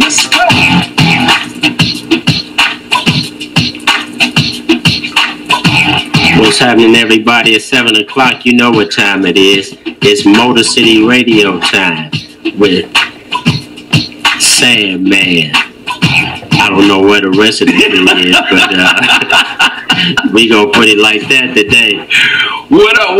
What's happening, everybody? At 7 o'clock, you know what time it is. It's Motor City Radio time with Sandman. I don't know where the rest of the crew is, but we gonna put it like that today. What up,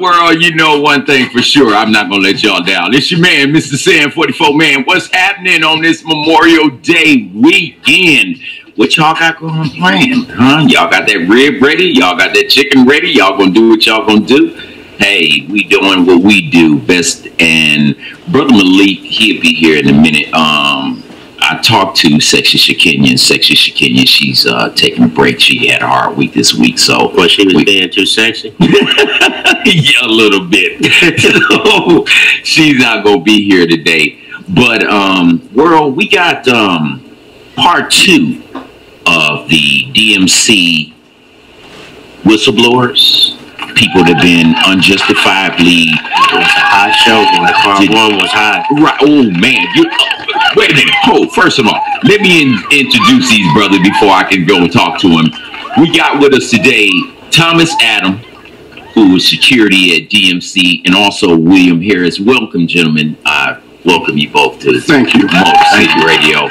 world? You know one thing for sure, I'm not gonna let y'all down. It's your man, MrSan44Man. What's happening on this Memorial Day weekend? What y'all got going planned, huh? Y'all got that rib ready? Y'all got that chicken ready? Y'all gonna do what y'all gonna do? Hey, we doing what we do best. And Brother Malik, he'll be here in a minute. I talked to Sexy Shekinah. Sexy Shekinah, she's taking a break. She had a hard week this week, so she was being too sexy. Yeah, a little bit. So she's not gonna be here today. But world, we got part 2 of the DMC whistleblowers, people that have been unjustifiably. It was a hot show. Part 1 was hot. Right. Oh man, wait a minute. Oh, first of all, let me introduce these brothers before I can go and talk to them. We got with us today Thomas Adam, who is security at DMC, and also William Harris. Welcome, gentlemen. I welcome you both to Thank you. Motor City Radio.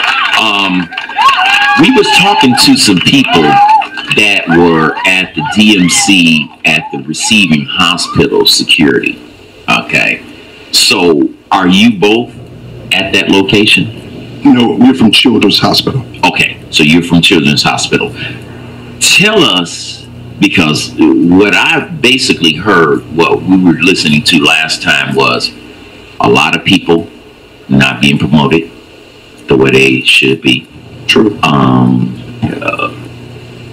We was talking to some people that were at the DMC at the receiving hospital security. Okay. So are you both at that location? No, we're from Children's Hospital. Okay. So you're from Children's Hospital. Tell us, because what I've basically heard, what we were listening to last time was a lot of people not being promoted the way they should be. True.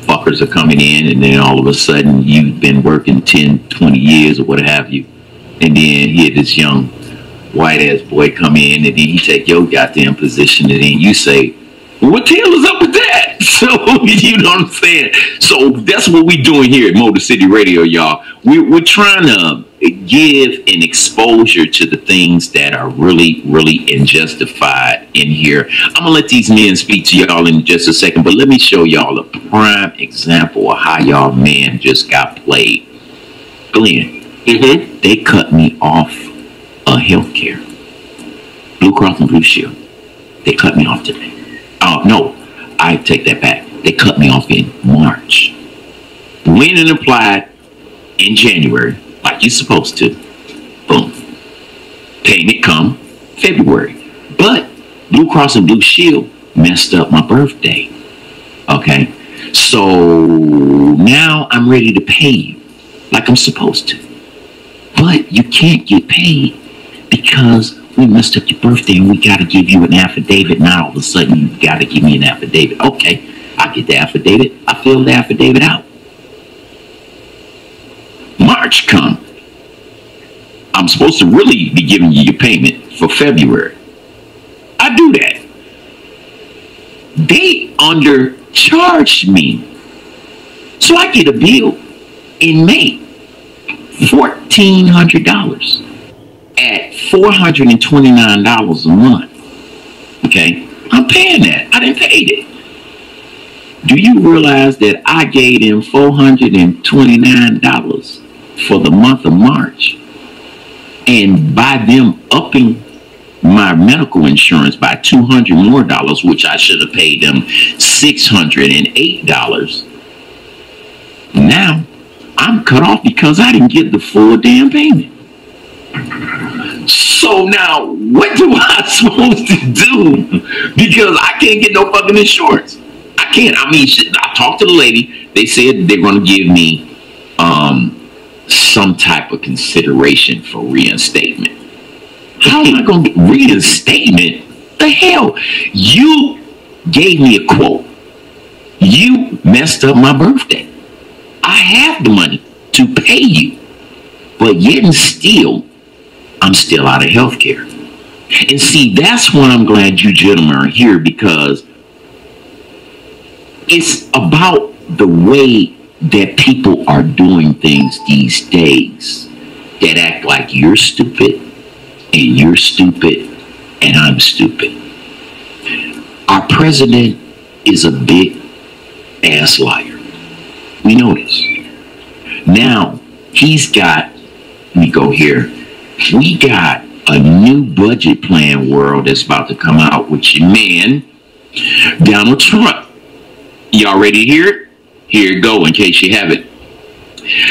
Fuckers are coming in, and then all of a sudden you've been working 10, 20 years or what have you, and then here this young white ass boy come in, and then he take your goddamn position, and then you say, what the hell is up with that? So, you know what I'm saying? So that's what we doing here at Motor City Radio, y'all. We're trying to give an exposure to the things that are really, really unjustified in here. I'm going to let these men speak to y'all in just a second, but let me show y'all a prime example of how y'all men just got played. Glenn, they cut me off of healthcare. Blue Cross and Blue Shield. They cut me off today. No, I take that back. They cut me off in March. Went and applied in January, like you're supposed to. Boom. Payment come February. But Blue Cross and Blue Shield messed up my birthday. Okay? So now I'm ready to pay you like I'm supposed to. But you can't get paid because we messed up your birthday and we got to give you an affidavit. Now all of a sudden you got to give me an affidavit. Okay, I get the affidavit. I fill the affidavit out. March come. I'm supposed to really be giving you your payment for February. I do that. They undercharged me. So I get a bill in May. $1,400 at $429 a month. Okay, I'm paying that. I didn't pay it. Do you realize that I gave them $429 for the month of March, and by them upping my medical insurance by $200 more, which I should have paid them $608. Now I'm cut off because I didn't get the full damn payment. So now what do I supposed to do? Because I can't get no fucking insurance. I can't. I mean, shit, I talked to the lady. They said they're going to give me some type of consideration for reinstatement. How am I going to get reinstatement? The hell? You gave me a quote. You messed up my birthday. I have the money to pay you, but yet and still, I'm still out of health care. And see, that's why I'm glad you gentlemen are here, because it's about the way that people are doing things these days that act like you're stupid and I'm stupid. Our president is a big ass liar. We know this. Now, he's got, let me go here. We got a new budget plan world that's about to come out with your man, Donald Trump. Y'all ready to hear it? Here it go in case you haven't.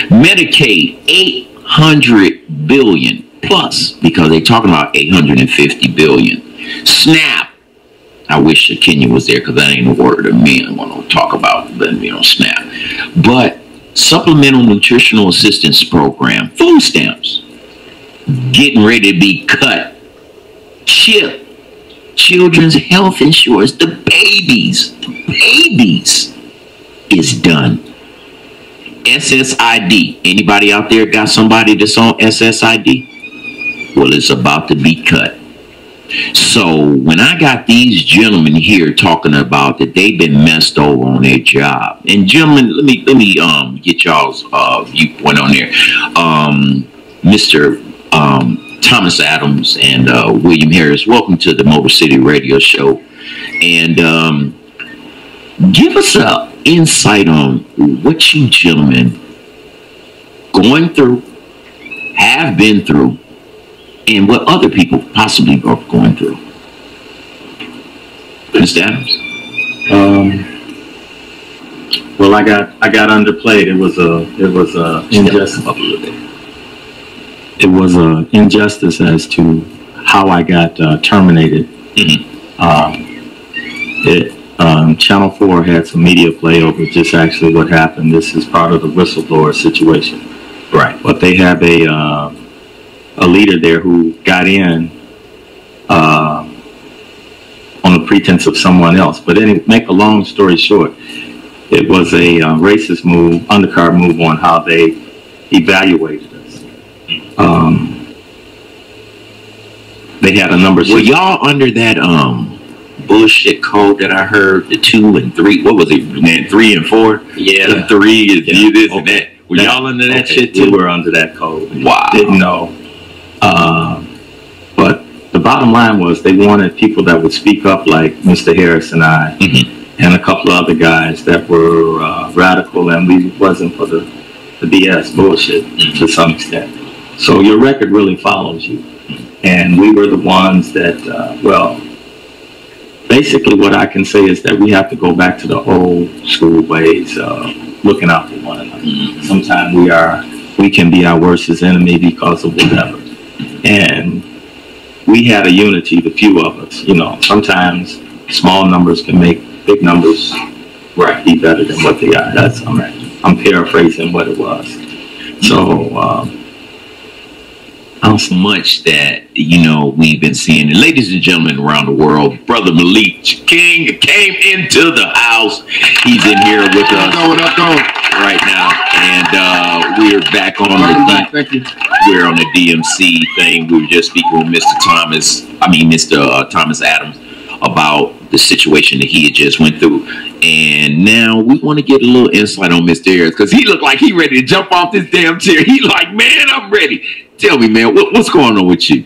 Medicaid, $800 billion plus, because they're talking about $850 billion. SNAP, I wish Kenya was there because that ain't a word of me I want to talk about, but SNAP. But Supplemental Nutritional Assistance Program, food stamps, getting ready to be cut. CHIP, Children's Health Insurance, the babies is done. SSID, anybody out there got somebody that's on SSID? Well, it's about to be cut. So when I got these gentlemen here talking about that they've been messed over on their job, and gentlemen, let me get y'all's viewpoint on there. Mr. Thomas Adams and William Harris, welcome to the Motor City Radio Show, and give us a insight on what you gentlemen going through, have been through, and what other people possibly are going through. Mr. Adams? Well, I got underplayed. It was a injustice. It was a injustice as to how I got terminated. Mm-hmm. Channel 4 had some media play over just actually what happened. This is part of the whistleblower situation. Right. But they have a leader there who got in on the pretense of someone else. But anyway, make a long story short, it was a racist move, undercard move on how they evaluated us. They had a number. Were y'all under that bullshit code that I heard, the 2 and 3? What was it, man? 3 and 4? Yeah. The 3 is this okay. and that. Were y'all under that shit We too? were under that code. Wow. Didn't know. But the bottom line was they wanted people that would speak up like Mr. Harris and I, and a couple of other guys that were radical, and we wasn't for the BS bullshit to some extent. So your record really follows you. And we were the ones that, basically what I can say is that we have to go back to the old school ways of looking out for one another. Sometimes we can be our worstest enemy because of whatever. And we had a unity, the few of us. Sometimes small numbers can make big numbers be better than what they are. That's I'm paraphrasing what it was. So How much that we've been seeing, and ladies and gentlemen around the world, Brother Malik King came into the house. He's in here with us right now, and we're back on we're on the DMC thing. We were just speaking with Mr. Thomas Adams about the situation that he had just went through, and now we want to get a little insight on Mr. Harris, because he looked like he ready to jump off this damn chair. He like, man, I'm ready. Tell me, man, what's going on with you?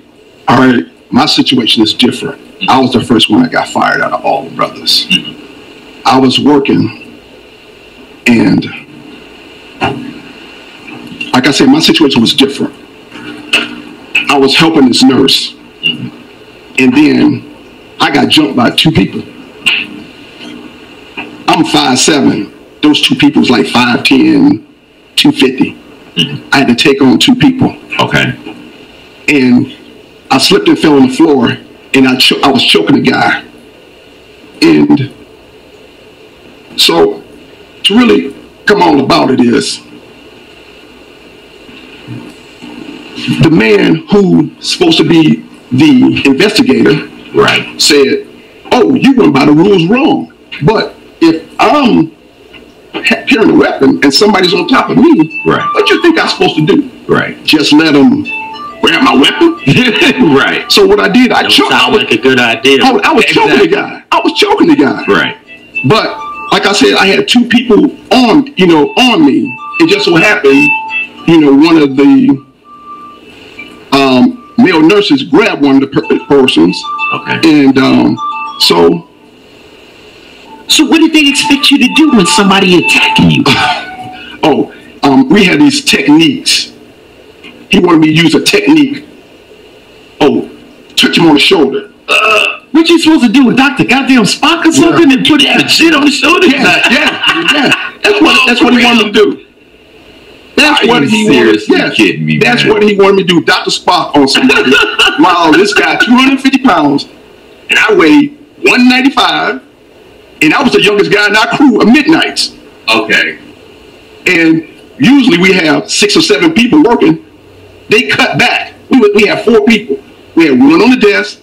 All right, my situation is different. I was the first one that got fired out of all the brothers. I was working, and like I said, my situation was different. I was helping this nurse, and then I got jumped by 2 people. I'm 5'7". Those 2 people was like 5'10", 250. I had to take on 2 people. Okay. And I slipped and fell on the floor, and I was choking the guy. And so to really come on about it is, the man who's supposed to be the investigator said, oh, you went by the rules wrong. But if I'm carrying a weapon and somebody's on top of me, what do you think I'm supposed to do? Just let them grab my weapon? So what I did, I choked. Sound like a good idea. I was choking the guy. But like I said, I had 2 people on me. It just so happened, one of the male nurses grabbed one of the persons. And so So what did they expect you to do when somebody attacking you? We had these techniques. He wanted me to use a technique. Touch him on the shoulder. What you supposed to do with Dr. Goddamn Spock or something and put that shit on the shoulder? Yeah. That's what he wanted me to do. That's what he wanted. Kidding me, that's man. what he wanted me to do. Dr. Spock on somebody. Wow, this guy 250 pounds, and I weigh 195, and I was the youngest guy in our crew of midnights. Okay. And usually we have 6 or 7 people working. They cut back. We have 4 people. We had 1 on the desk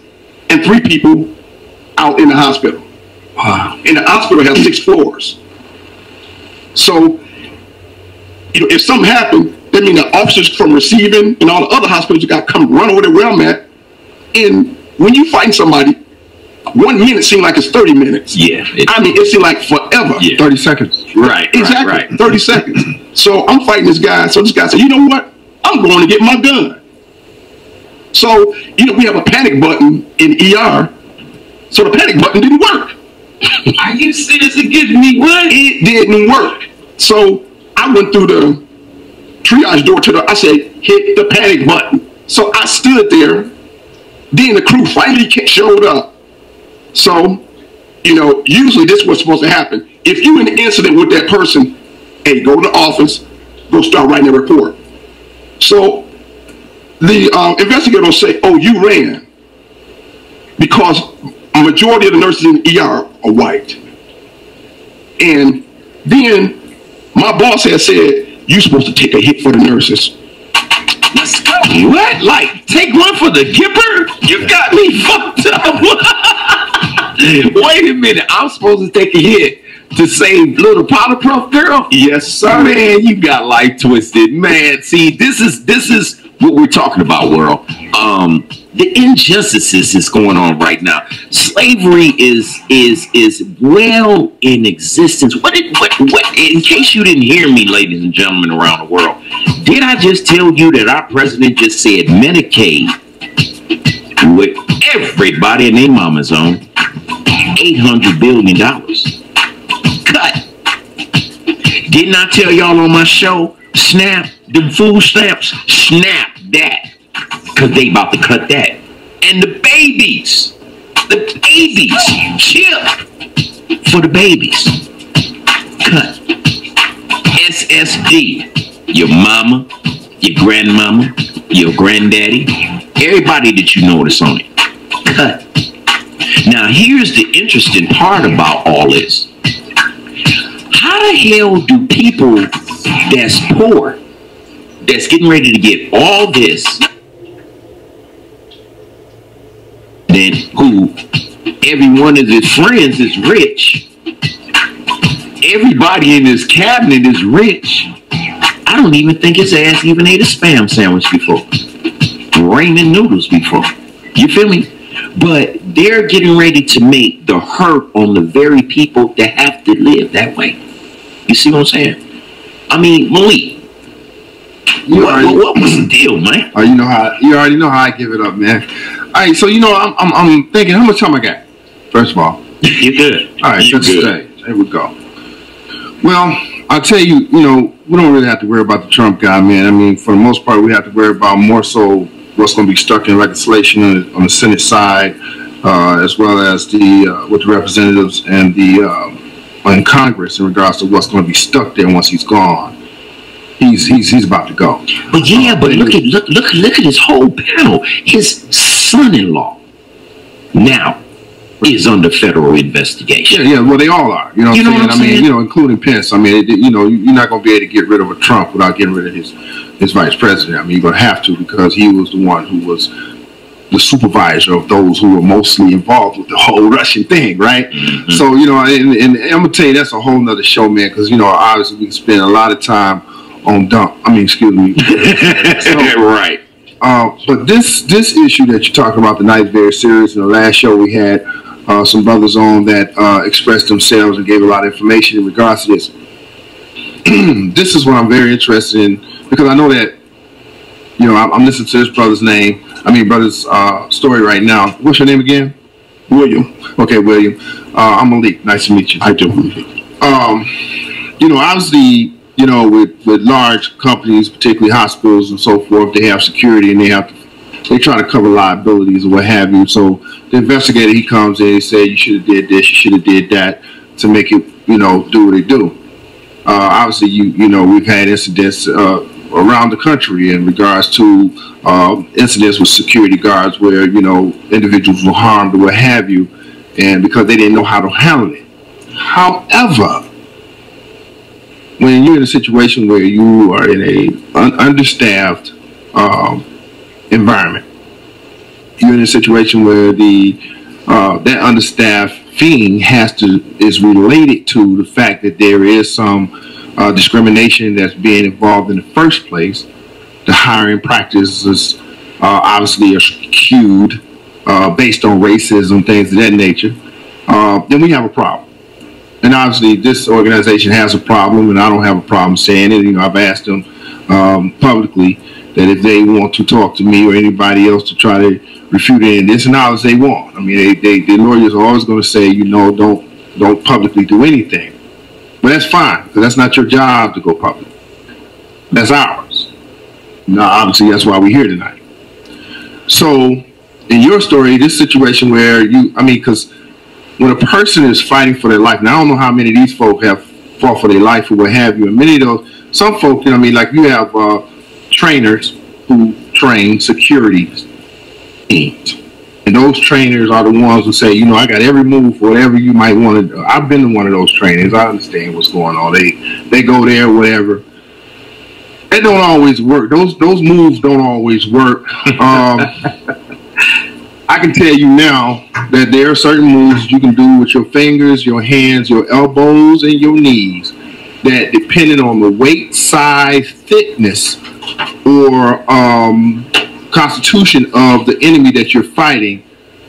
and 3 people out in the hospital. Wow. And the hospital has 6 floors. So, if something happened, that means the officers from receiving and all the other hospitals got to come run over to where I'm at. And when you fight somebody, 1 minute seems like it's 30 minutes. Yeah. It seemed like forever. Yeah. 30 seconds. Right. Exactly. Right. 30 seconds. So I'm fighting this guy. So this guy said, you know what? I'm going to get my gun. So, we have a panic button in ER. So the panic button didn't work. Are you serious against me? What? It didn't work. So I went through the triage door I said, hit the panic button. So I stood there. Then the crew finally showed up. So, usually this was supposed to happen. If you in an incident with that person, hey, go to the office, go start writing a report. So the investigator will say, oh, you ran. Because a majority of the nurses in the ER are white. And then my boss had said, you're supposed to take a hit for the nurses. Let's go. What? Like, take one for the Gipper? You got me fucked up. Wait a minute. I'm supposed to take a hit to save little Powder Puff Girl? Yes, sir. Man, you got life twisted. Man, see, this is what we're talking about, world. The injustices is going on right now. Slavery is well in existence. What in case you didn't hear me, ladies and gentlemen around the world, did I just tell you that our president just said Medicaid with everybody and their mama's on $800 billion cut? Didn't I tell y'all on my show, snap the food stamps, snap that, because they about to cut that. And the babies, chip for the babies, cut. SSD, your mama, your grandmama, your granddaddy, everybody that you know that's on it, cut. Now here's the interesting part about all this. How the hell do people that's poor, that's getting ready to get all this, then who every one of his friends is rich, everybody in his cabinet is rich? I don't even think his ass even ate a Spam sandwich before, ramen noodles before. You feel me? But they're getting ready to make the hurt on the very people that have to live that way. You see what I'm saying? I mean, Malik, what was the deal, man? Oh, you already know how I give it up, man. All right, so I'm thinking, how much time I got? First of all, you're good. All right, you're good. Stay. There we go. Well, I'll tell you, we don't really have to worry about the Trump guy, man. I mean, for the most part, we have to worry about more so what's going to be stuck in legislation on the Senate side, as well as with the representatives and in Congress in regards to what's going to be stuck there once he's gone. He's about to go. But yeah, but look at his whole panel. His son-in-law now is under federal investigation. Yeah. Well, they all are. You know what I'm saying? I mean, including Pence. I mean, you're not going to be able to get rid of a Trump without getting rid of his vice president. I mean, you're going to have to, because he was the one who was the supervisor of those who were mostly involved with the whole Russian thing, right? Mm-hmm. So, and I'm going to tell you, that's a whole nother show, man, because, obviously we can spend a lot of time on excuse me. So, right. But this issue that you're talking about tonight is very serious. In the last show we had some brothers on that expressed themselves and gave a lot of information in regards to this. This is what I'm very interested in, because I know that, I'm listening to this brother's story right now. What's your name again? William. Okay, William. I'm Malik. Nice to meet you. I do. You know, obviously, you know, with large companies, particularly hospitals and so forth, they have security and they try to cover liabilities or what have you. So the investigator, he comes in and says, you should have did this, you should have did that to make it, you know, do what they do. Obviously, you know, we've had incidents around the country in regards to incidents with security guards where, you know, individuals were harmed or what have you, and because they didn't know how to handle it. However, when you're in a situation where you are in a understaffed environment, you're in a situation where that understaffed thing is related to the fact that there is some discrimination that's being involved in the first place. The hiring practices obviously are skewed based on racism, things of that nature. Then we have a problem. And obviously this organization has a problem, and I don't have a problem saying it. You know, I've asked them publicly that if they want to talk to me or anybody else to try to refute any of this knowledge they want. I mean, the lawyers are always going to say, you know, don't publicly do anything. But that's fine, because that's not your job to go public. That's ours. Now, obviously, that's why we're here tonight. So, in your story, this situation where because when a person is fighting for their life, and I don't know how many of these folk have fought for their life or what have you, and many of those, some folk, you know, I mean, like you have trainers who train security teams. And those trainers are the ones who say, you know, I got every move for whatever you might want to do. I've been to one of those trainings. I understand what's going on. They go there, whatever. It don't always work. Those moves don't always work. I can tell you now that there are certain moves you can do with your fingers, your hands, your elbows, and your knees that, depending on the weight, size, thickness, or constitution of the enemy that you're fighting,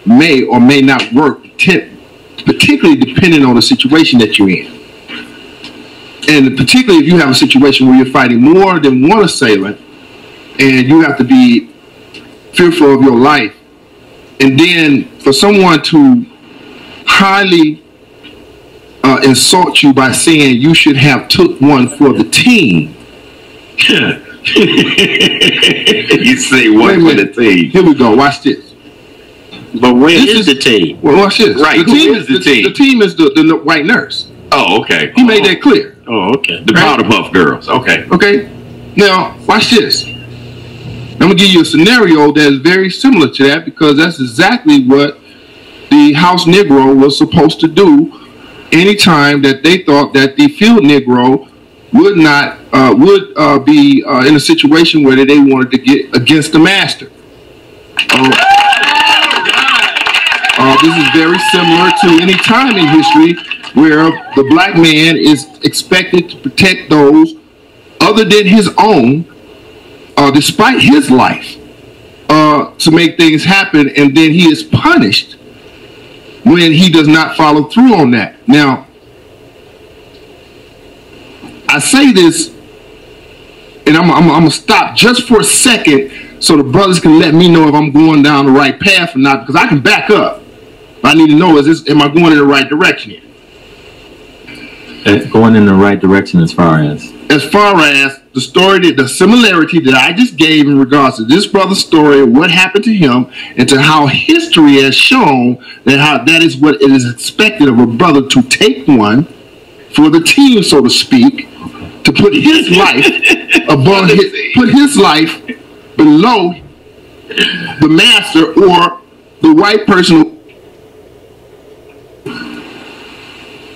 may or may not work, particularly depending on the situation that you're in. And particularly if you have a situation where you're fighting more than one assailant and you have to be fearful of your life, and then for someone to highly insult you by saying you should have took one for the team. You say one for the team. Here we go. Watch this. But where is the team? Well, watch this. Right. The team is the team? The team is the white nurse. Oh, okay. He made that clear. Oh, okay. The powder puff girls. Okay. Okay. Now, watch this. I'm going to give you a scenario that is very similar to that, because that's exactly what the house Negro was supposed to do anytime that they thought that the field Negro would not be in a situation where they wanted to get against the master. This is very similar to any time in history where the black man is expected to protect those other than his own, despite his life, to make things happen, and then he is punished when he does not follow through on that. Now, I say this, and I'm going to stop just for a second so the brothers can let me know if I'm going down the right path or not, because I can back up. I need to know, am I going in the right direction here? Going in the right direction as far as? As far as the story, the similarity that I just gave in regards to this brother's story, what happened to him, and to how history has shown that is what it is expected of a brother to take one for the team, so to speak, to put his life above put his life below the master or the white person,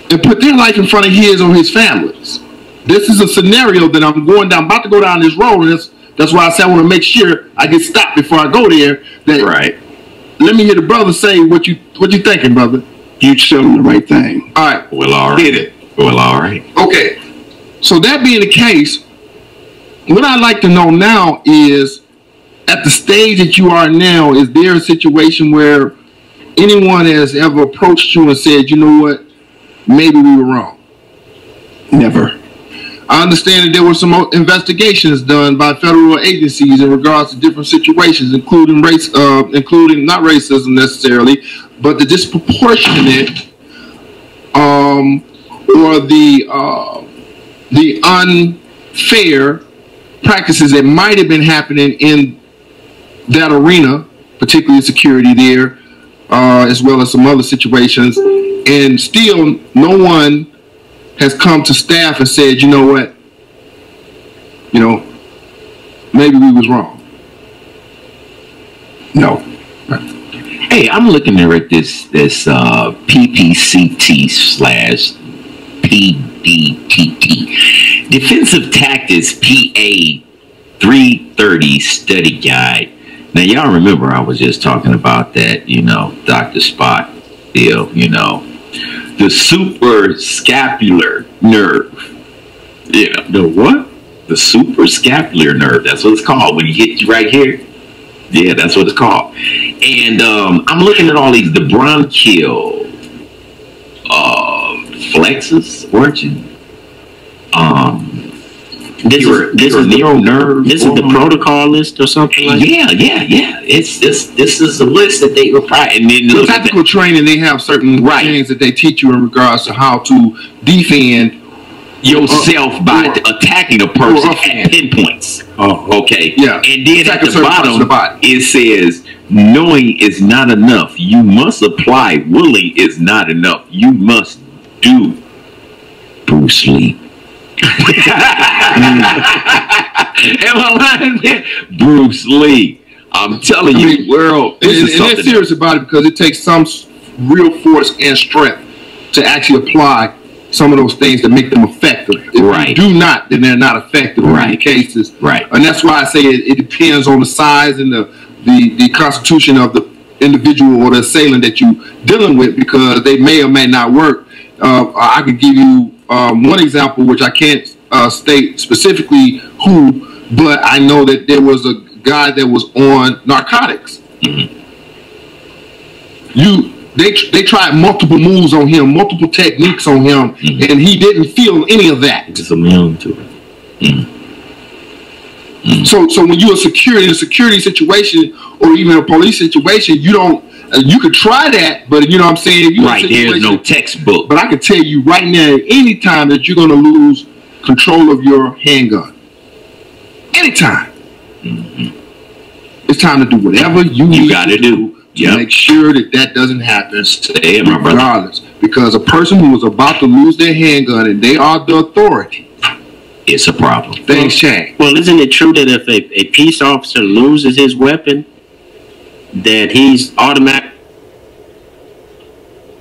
and put their life in front of his or his family's. This is a scenario that I'm about to go down this road, and that's why I said I want to make sure I get stopped before I go there. Right. Let me hear the brother say what you thinking, brother. You tell him the right thing. All right. Well, all right. Hit it. Well, all right. Okay. So that being the case, what I'd like to know now is, at the stage that you are now, is there a situation where anyone has ever approached you and said, you know what, maybe we were wrong? Never. I understand that there were some investigations done by federal agencies in regards to different situations, including including not racism necessarily, but the disproportionate or the unfair practices that might have been happening in that arena, particularly security there, as well as some other situations, and still no one has come to staff and said, you know what, maybe we was wrong. No. Hey, I'm looking at this PPCT/PDTT Defensive Tactics PA 330 Study Guide. Now, y'all remember I was just talking about that, Dr. Spot deal, the suprascapular nerve. The what? The suprascapular nerve. That's what it's called when you hit you right here. Yeah, that's what it's called. And I'm looking at all these, the bronchial flexus, weren't you? This is the protocol list or something like that? Yeah. This is a list that they require. And then the tactical training, they have certain things that they teach you in regards to how to defend yourself by attacking a person at pinpoints. Oh, okay. Yeah. And then at the bottom, it says, knowing is not enough. You must apply. Willing is not enough. You must do. Bruce Lee. Am I lying there? Bruce Lee. I'm telling you, world. And they're serious about it because it takes some real force and strength to actually apply some of those things to make them effective. If you do not, then they're not effective in many cases. And that's why I say it depends on the size and the constitution of the individual or the assailant that you're dealing with, because they may or may not work. I could give you one example, which I can't state specifically who, but I know that there was a guy that was on narcotics. They tried multiple moves on him, multiple techniques on him, and he didn't feel any of that. Just immune to it. So when you're in a security situation or even a police situation, you could try that, but you know what I'm saying? There's no textbook. But I can tell you right now, any time that you're going to lose control of your handgun, anytime, it's time to do whatever you got to do to make sure that doesn't happen, regardless. Because a person who is about to lose their handgun and they are the authority, it's a problem. Things change. Well, isn't it true that if a peace officer loses his weapon, that he's automatic?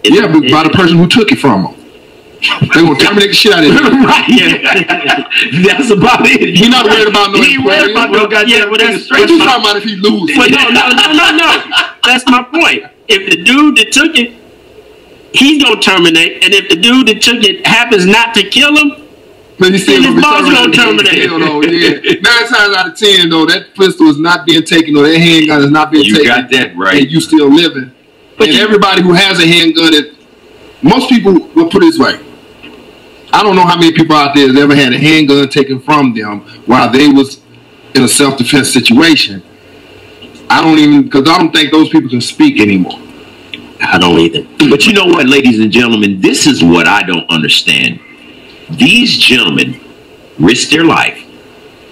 Yeah, but by the person who took it from him. They're going to terminate the shit out of him. That's about it. He's not worried about no He ain't worried about no goddamn What you talking about if he loses? Well, no. That's my point. If the dude that took it, he's going to terminate. And if the dude that took it happens not to kill him, then his boss going to terminate. 9 times out of 10, though, that pistol is not being taken, or that handgun is not being taken. You got that right. And you still living. But everybody who has a handgun, most people will put it this way. I don't know how many people out there has ever had a handgun taken from them while they was in a self-defense situation. Because I don't think those people can speak anymore. I don't either. But you know what, ladies and gentlemen, this is what I don't understand. These gentlemen risk their life.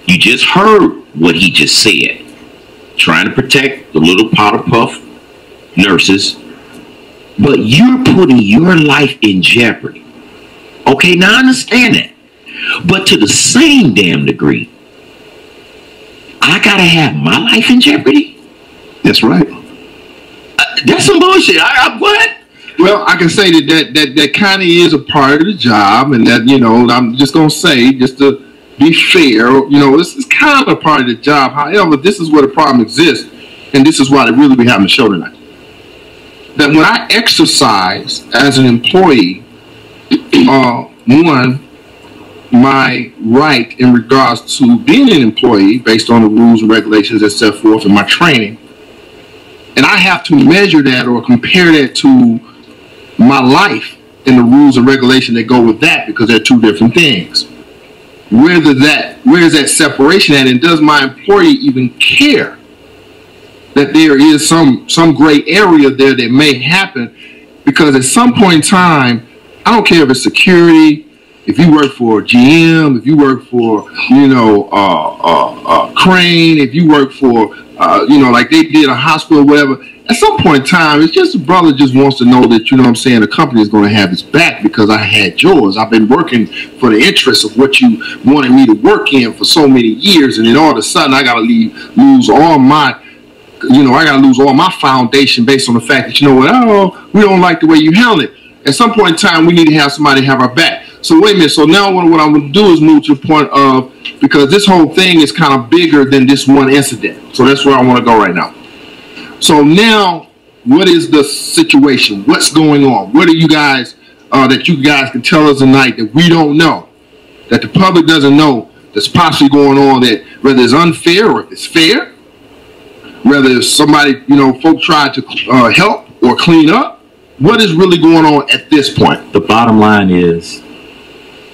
You just heard what he just said. Trying to protect the little powder puff nurses. But you're putting your life in jeopardy. Okay, now I understand that. But to the same damn degree, I gotta have my life in jeopardy? That's right. That's some bullshit. What? Well, I can say that kind of is a part of the job, and that, I'm just gonna say, just to be fair, this is kind of a part of the job. However, this is where the problem exists, and this is why they really be having the show tonight. That when I exercise as an employee, my right in regards to being an employee based on the rules and regulations that set forth in my training, and I have to measure that or compare that to my life and the rules and regulations that go with that, because they're two different things. where is that separation at, and does my employer even care that there is some gray area there that may happen? Because at some point in time, I don't care if it's security, if you work for GM, if you work for Crane, if you work for like they did a hospital or whatever. At some point in time, it's just a brother just wants to know that, the company is going to have his back because I had yours. I've been working for the interests of what you wanted me to work in for so many years, and then all of a sudden I got to lose all my, I got to lose all my foundation based on the fact that, we don't like the way you handle it. At some point in time, we need to have somebody have our back. So wait a minute. So now what I'm going to do is move to the point of, because this whole thing is kind of bigger than this one incident. So that's where I want to go right now. So now, what is the situation? What's going on? What are you guys, that you guys can tell us tonight that we don't know, that the public doesn't know, that's possibly going on, that whether it's unfair or if it's fair, whether it's somebody, folk tried to help or clean up? What is really going on at this point? The bottom line is,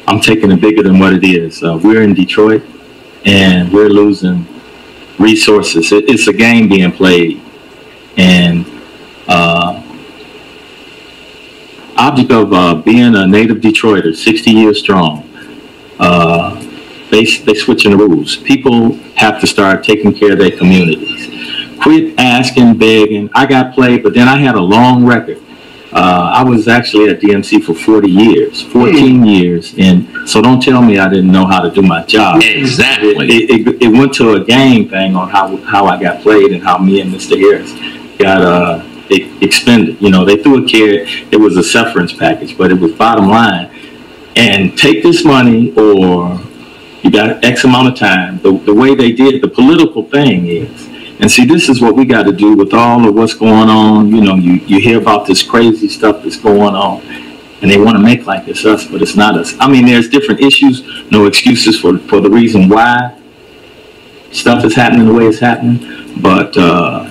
I'm taking it bigger than what it is. We're in Detroit, and we're losing resources. It's a game being played. And object of being a native Detroiter, 60 years strong, they switching the rules. People have to start taking care of their communities. Quit asking, begging. I got played, but then I had a long record. I was actually at DMC for 14 years, and so don't tell me I didn't know how to do my job. Exactly. It went to a game thing on how I got played and how me and Mr. Harris got expended. They threw a kid. It was a severance package, but it was bottom line. And take this money, or you got X amount of time. The way they did the political thing is, and see, this is what we got to do with all of what's going on. You hear about this crazy stuff that's going on, and they want to make like it's us, but it's not us. I mean, there's different issues, no excuses for the reason why stuff is happening the way it's happening. But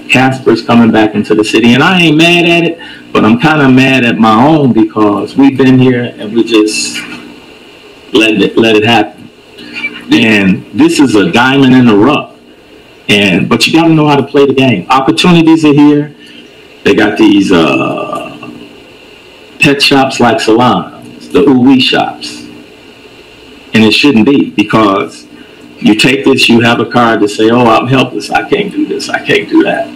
Casper's coming back into the city, and I ain't mad at it, but I'm kind of mad at my own because we've been here and we just let it happen. And this is a diamond in the rough. But you got to know how to play the game. Opportunities are here. They got these pet shops like salons, the ooh-wee shops. And it shouldn't be, because you take this, you have a card to say, oh, I'm helpless. I can't do this. I can't do that.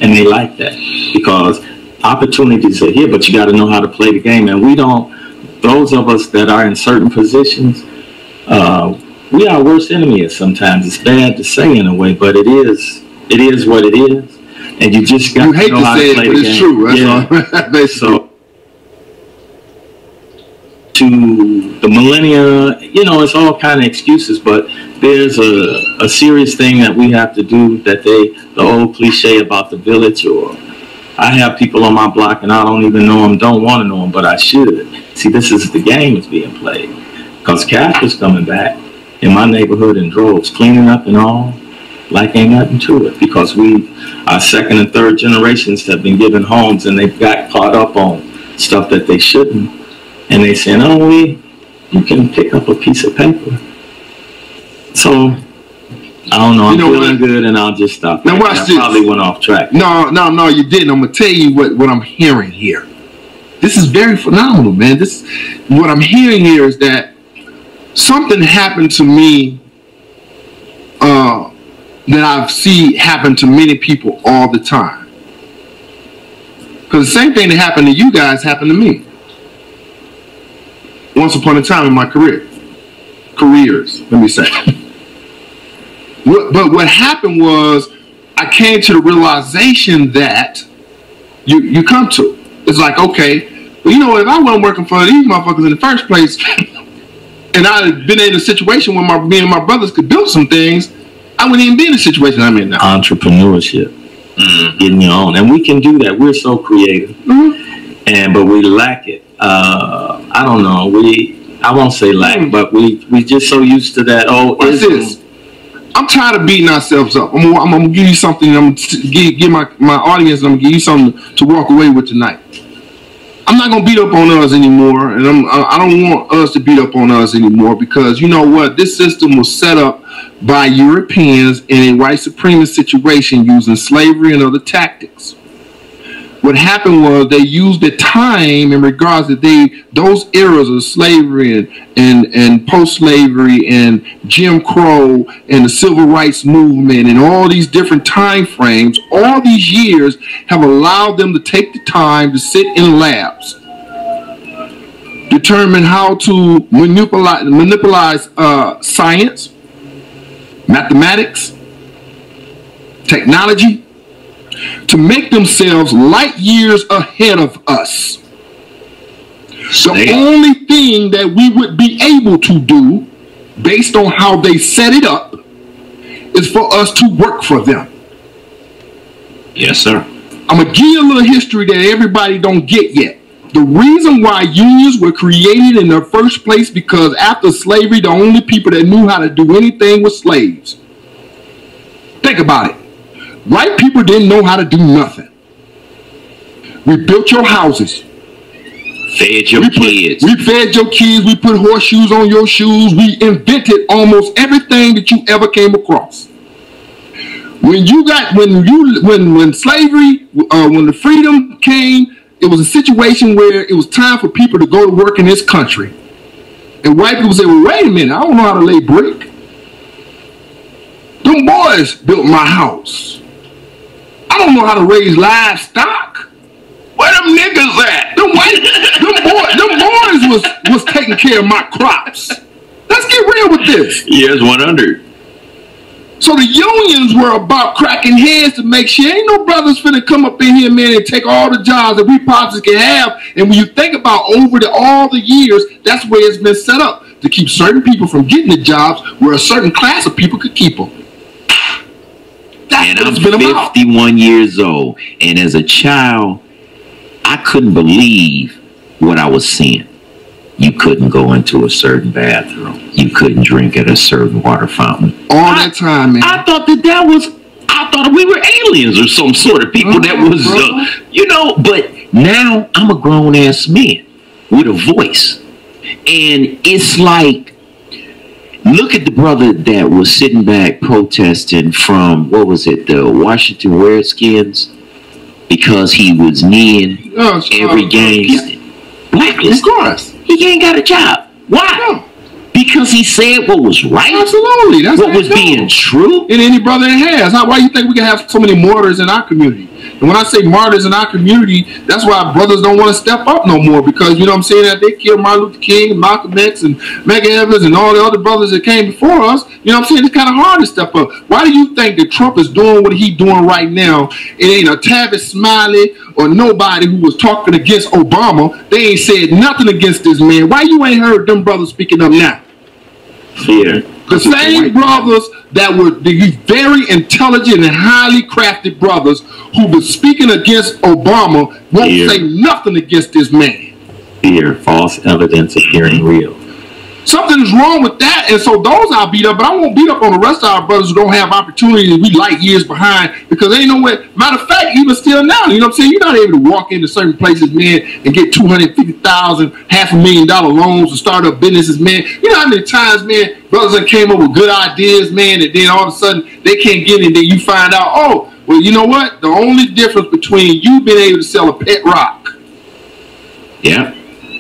And they like that because opportunities are here, but you got to know how to play the game. And we don't, those of us that are in certain positions, we are worst enemy sometimes. It's bad to say in a way, but it is what it is. And you just got to know how to play the game. It's true. That's all. So, to the millennia, it's all kind of excuses, but there's a serious thing that we have to do, that the old cliche about the village, or I have people on my block and I don't even know them, don't want to know them, but I should. See, this is the game that's being played, because Casper's coming back in my neighborhood in droves, cleaning up and all, like ain't nothing to it, because our second and third generations have been given homes and they've got caught up on stuff that they shouldn't. And they said, oh, you can pick up a piece of paper. So, I don't know. I'm feeling good, and I'll just stop. Now watch this. Probably went off track. No, you didn't. I'm going to tell you what I'm hearing here. This is very phenomenal, man. What I'm hearing here is that something happened to me that I see happen to many people all the time. Because the same thing that happened to you guys happened to me. Once upon a time in my careers, let me say. But what happened was, I came to the realization that you come to. It's like, okay, well, if I wasn't working for these motherfuckers in the first place, and I had been in a situation where me and my brothers could build some things, I wouldn't even be in the situation I'm in now. Entrepreneurship, getting your own, and we can do that. We're so creative, but we lack it. I don't know. I won't say lack, but we just so used to that. Oh, what's this? I'm tired of beating ourselves up. I'm gonna give you something. I'm gonna give my audience. I'm gonna give you something to walk away with tonight. I'm not gonna beat up on us anymore, and I don't want us to beat up on us anymore, because you know what? This system was set up by Europeans in a white supremacist situation using slavery and other tactics. What happened was they used the time in regards to those eras of slavery and post-slavery and Jim Crow and the civil rights movement and all these different time frames. All these years have allowed them to take the time to sit in labs, determine how to manipulate science, mathematics, technology, to make themselves light years ahead of us. The only thing that we would be able to do, based on how they set it up, is for us to work for them. Yes, sir. I'm going to give you a little history that everybody don't get yet. The reason why unions were created in the first place, because after slavery, the only people that knew how to do anything was slaves. Think about it. White people didn't know how to do nothing. We built your houses. Fed your kids. We fed your kids. We put horseshoes on your shoes. We invented almost everything that you ever came across. When slavery, when the freedom came, it was a situation where it was time for people to go to work in this country. And white people say, well, wait a minute, I don't know how to lay brick. Them boys built my house. I don't know how to raise livestock. Where them niggas at? Them boys was taking care of my crops. Let's get real with this. Years 100. So the unions were about cracking heads to make sure ain't no brothers finna come up in here, man, and take all the jobs that we possibly can have. And when you think about all the years, that's where it's been set up, to keep certain people from getting the jobs where a certain class of people could keep them. And I'm 51 years old, and as a child, I couldn't believe what I was seeing. You couldn't go into a certain bathroom. You couldn't drink at a certain water fountain. All that time, man. I thought we were aliens or some sort of people that was, but now I'm a grown-ass man with a voice. And it's like, look at the brother that was sitting back protesting from, what was it, the Washington Redskins, because he was kneeling every game. Blacklisted. Of course. He ain't got a job. Why? No. Because he said what was right. Absolutely. That's what was being true. And any brother that has. Why you think we can have so many martyrs in our community? And when I say martyrs in our community, that's why brothers don't want to step up no more, because, you know what I'm saying, that they killed Martin Luther King and Malcolm X and Medgar Evers and all the other brothers that came before us. You know what I'm saying? It's kind of hard to step up. Why do you think that Trump is doing what he's doing right now? It ain't a Tavis Smiley or nobody who was talking against Obama. They ain't said nothing against this man. Why you ain't heard them brothers speaking up now? Fear. The same brothers that were these very intelligent and highly crafted brothers who were speaking against Obama won't say nothing against this man. Fear, false evidence appearing real. Something is wrong with that, and so those I'll beat up, but I won't beat up on the rest of our brothers who don't have opportunities. We light years behind, because ain't no way. Matter of fact, even still now, you know what I'm saying, you're not able to walk into certain places, man, and get $250,000, $500,000 loans to start up businesses, man. You know how many times, man, brothers that came up with good ideas, man, and then all of a sudden they can't get it, and then you find out, oh, well, you know what? The only difference between you being able to sell a pet rock. Yeah.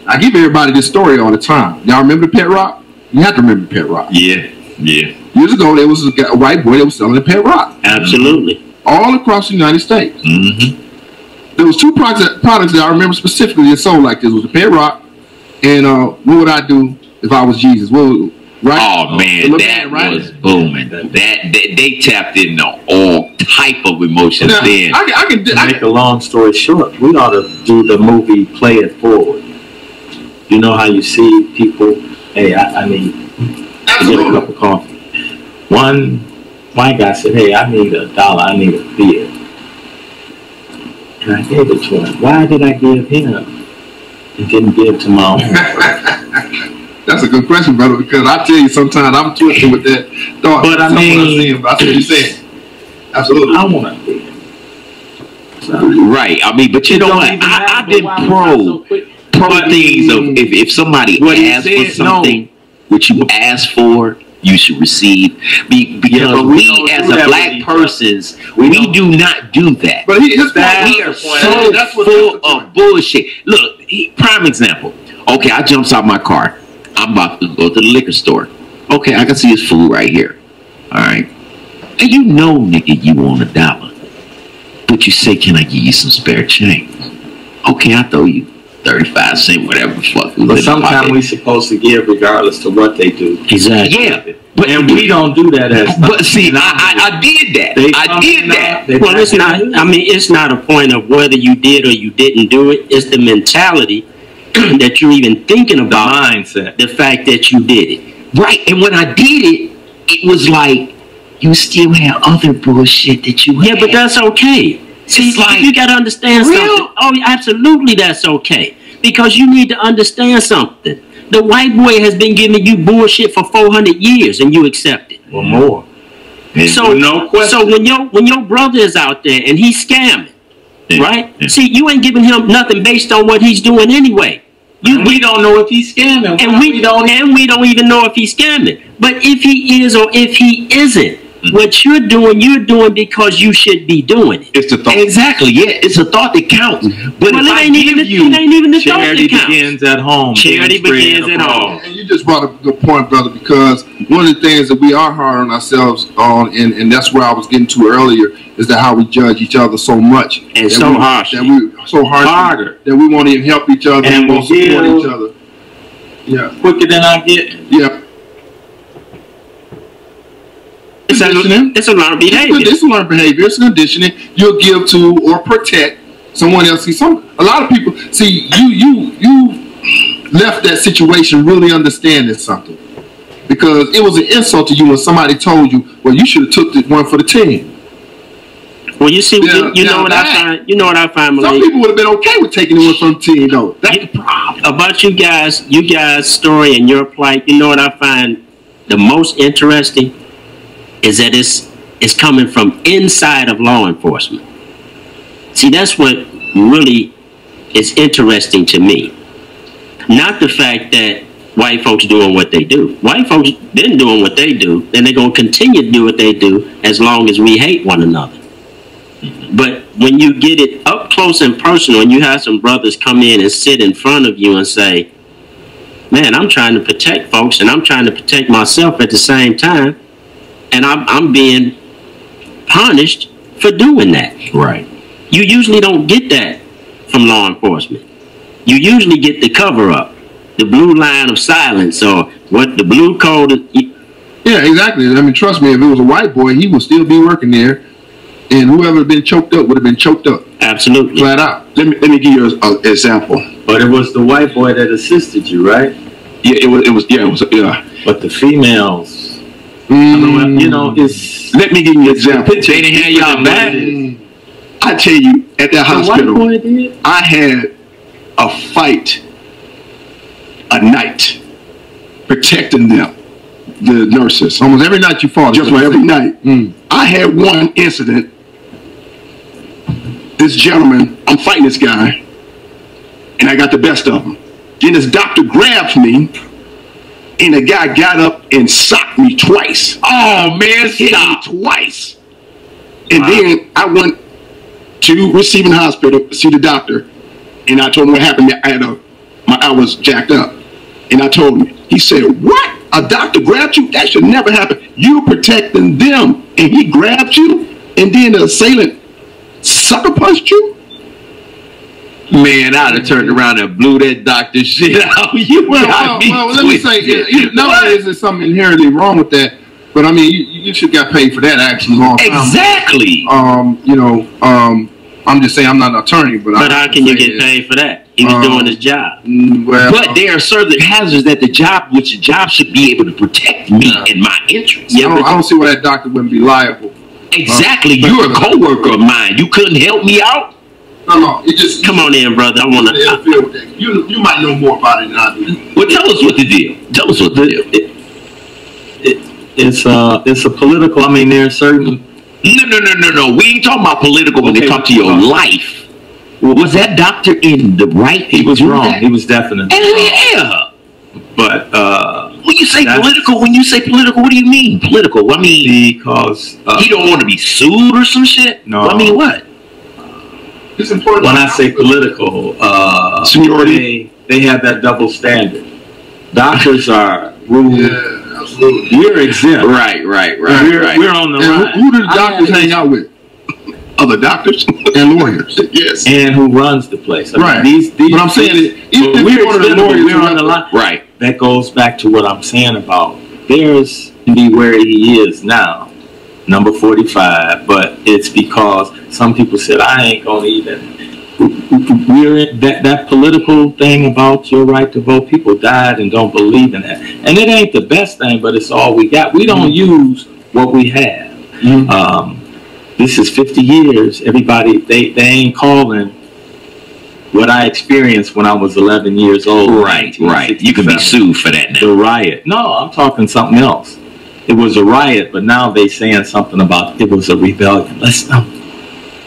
I give everybody this story all the time. Y'all remember the pet rock? You have to remember the pet rock. Yeah, yeah. Years ago, there was a white boy that was selling a pet rock. Absolutely. All across the United States. Mm-hmm. There was two products that I remember specifically that sold like this. It was a pet rock, and what would I do if I was Jesus? Right? Oh man, that was booming. That they tapped into all type of emotions. Now, then. To make a long story short, we ought to do the movie Play It Forward. You know how you see people, hey, I need to get a cup of coffee. One white guy said, hey, I need $1, I need a beer. And I gave it to him. Why did I give him and didn't give to my own? That's a good question, brother, because I tell you, sometimes I'm twisted with that thought. But I mean, that's what you're saying. Absolutely. I want a beer. Right. I mean, but you know what? I've been pro things of if somebody asks for something, what you ask for, you should receive. Because we as a black persons, we do not do that. But we are so full of bullshit. Look, prime example. Okay, I jumps out my car. I'm about to go to the liquor store. Okay, I can see his food right here. All right. And you know, nigga, you want $1. But you say, can I give you some spare change? Okay, I'll throw you 35 cents, whatever the fuck. But sometimes we supposed to give regardless to what they do. Exactly. Yeah. But we don't do that as. But see, I did that. I did that. Well, it's not. I mean, it's not a point of whether you did or you didn't do it. It's the mentality that you're even thinking about. The mindset. The fact that you did it. Right. And when I did it, it was like you still have other bullshit that you. Yeah, but that's okay. See, like, you got to understand something. Oh, absolutely, that's okay. Because you need to understand something. The white boy has been giving you bullshit for 400 years, and you accept it. Or more. So, no question. So when your brother is out there and he's scamming, right? Yeah. See, you ain't giving him nothing based on what he's doing anyway. We don't know if he's scamming, and we don't even know if he's scamming. But if he is or if he isn't. What you're doing because you should be doing it. It's the thought. Exactly. Yeah, it's a thought that counts. But well, it ain't even the thought that counts. Charity begins at home. Charity begins at home. And you just brought up a good point, brother, because one of the things that we are hard on ourselves on, and that's where I was getting to earlier, is that how we judge each other so much. And so harsh. That we won't even help each other and won't support each other. Yeah. Quicker than I get. Yeah. It's a learned behavior. It's a learned behavior. It's conditioning. You'll give to or protect someone else. See, a lot of people see you left that situation really understanding something, because it was an insult to you when somebody told you, "Well, you should have took the one for the team." Well, you see, you know what I find. You know what I find. Some people would have been okay with taking the one from the team, though. That's the problem. About you guys' story and your plight. You know what I find the most interesting is that it's coming from inside of law enforcement. See, that's what really is interesting to me. Not the fact that white folks doing what they do. White folks been doing what they do, and they're going to continue to do what they do as long as we hate one another. But when you get it up close and personal, and you have some brothers come in and sit in front of you and say, man, I'm trying to protect folks, and I'm trying to protect myself at the same time, and I'm being punished for doing that. Right. You usually don't get that from law enforcement. You usually get the cover-up, the blue line of silence, or what the blue code. Yeah, exactly. I mean, trust me, if it was a white boy, he would still be working there, and whoever had been choked up would have been choked up. Absolutely. Flat out. Let me give you an example. But it was the white boy that assisted you, right? Yeah, it was. But the females. You know, it's. Let me give you an example. They didn't have y'all back. I tell you, at that hospital, white boy did? I had a fight, a night, protecting them, the nurses. Almost every night you fought. Just about every night. I had one incident. This gentleman, I'm fighting this guy, and I got the best of him. Then this doctor grabs me, and the guy got up and socked me twice. Oh man, hit me twice. And then I went to receiving hospital to see the doctor, and I told him what happened. I was jacked up, and I told him. He said, "What? A doctor grabbed you? That should never happen. You protecting them, and he grabbed you, and then the assailant sucker punched you." Man, I'd have turned around and blew that doctor shit out. Well, let me say, nowadays there's something inherently wrong with that. But I mean, you should get paid for that action long time. Exactly. I'm just saying I'm not an attorney, but how can you get paid for that? He was doing his job. But there are certain hazards that the job should be able to protect me and my interests. Yeah, I don't see why that doctor wouldn't be liable. Exactly. You're a coworker of mine. You couldn't help me out. No, it just come on in, brother. I want to. You might know more about it than I do. Well, tell us what the deal. Tell us what the deal. It's a political. I mean, there are certain No. We ain't talking about political when they talk to your life. Was that doctor in the right? He was wrong. He was definitely wrong. Yeah. But when you say political, what do you mean political? I mean, because he don't want to be sued or some shit. No. I mean, what? It's important. When I say political, seniority, they have that double standard. Doctors are ruled. Yeah, absolutely. We're exempt. Right. We're on the line. Who do the doctors hang out with? Other doctors And lawyers. yes. And who runs the place? I mean, Right. These But I'm saying that even if we're one of the exempt, lawyers we're on the line. Right. That goes back to what I'm saying about there's be where he is now, number 45. But it's because some people said I ain't gonna even. We're in that political thing about your right to vote. People died and don't believe in that, and it ain't the best thing, but it's all we got. We don't use what we have. This is 50 years. Everybody, they ain't calling what I experienced when I was 11 years old. Right. You can be sued for that now. The riot. No, I'm talking something else. It was a riot, but now they saying something about it was a rebellion. Let's know.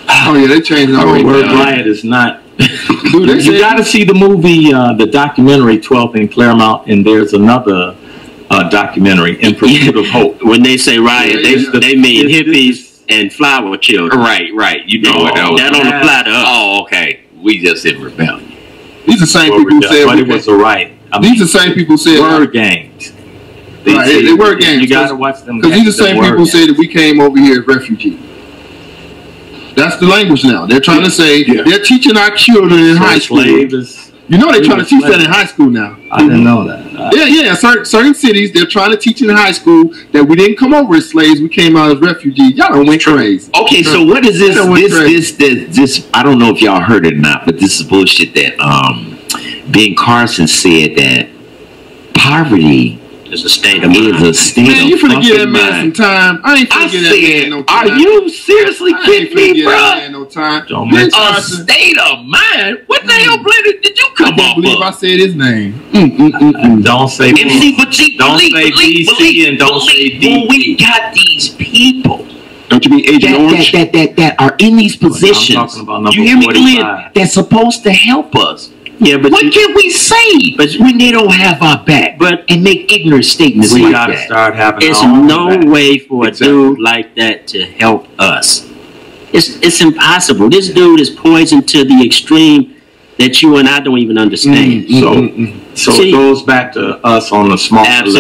Oh yeah, they changed the whole word riot is not. Dude, You got to see the movie, the documentary 12 in Claremont, and there's another documentary, In Pursuit of Hope. When they say riot, they mean hippies and flower children. Right. You know what that don't apply to us. Oh, okay. We just in rebellion. These are the same people who said but it was a riot. These are the same people who said word games. They were games. You got to watch them. Because these are the same people who say that we came over here as refugees. That's the language now. They're trying to say they're teaching our children in high school. You know they're trying to teach that in high school now. I didn't know that. Yeah. Certain cities they're trying to teach in high school that we didn't come over as slaves. We came out as refugees. Y'all don't went crazy. Okay, so what is this? This I don't know if y'all heard it or not, but this is bullshit that Ben Carson said that poverty is a state of mind. Man, you finna give that man some time. I ain't finna give that man no time. Are you seriously kidding me, bro? That man no time. A state of mind? What the hell planet did you come up with? I believe I said his name. Don't say don't say BC and don't say DP. We got these people. Don't you mean Agent Orange? That are in these positions. You hear me, Glenn? That's supposed to help us. Yeah, but what can we say? But when they don't have our back, and make ignorant statements we like gotta that. Start having. It's no way for a dude like that to help us. It's impossible. This dude is poisoned to the extreme that you and I don't even understand. So it goes back to us on the small level.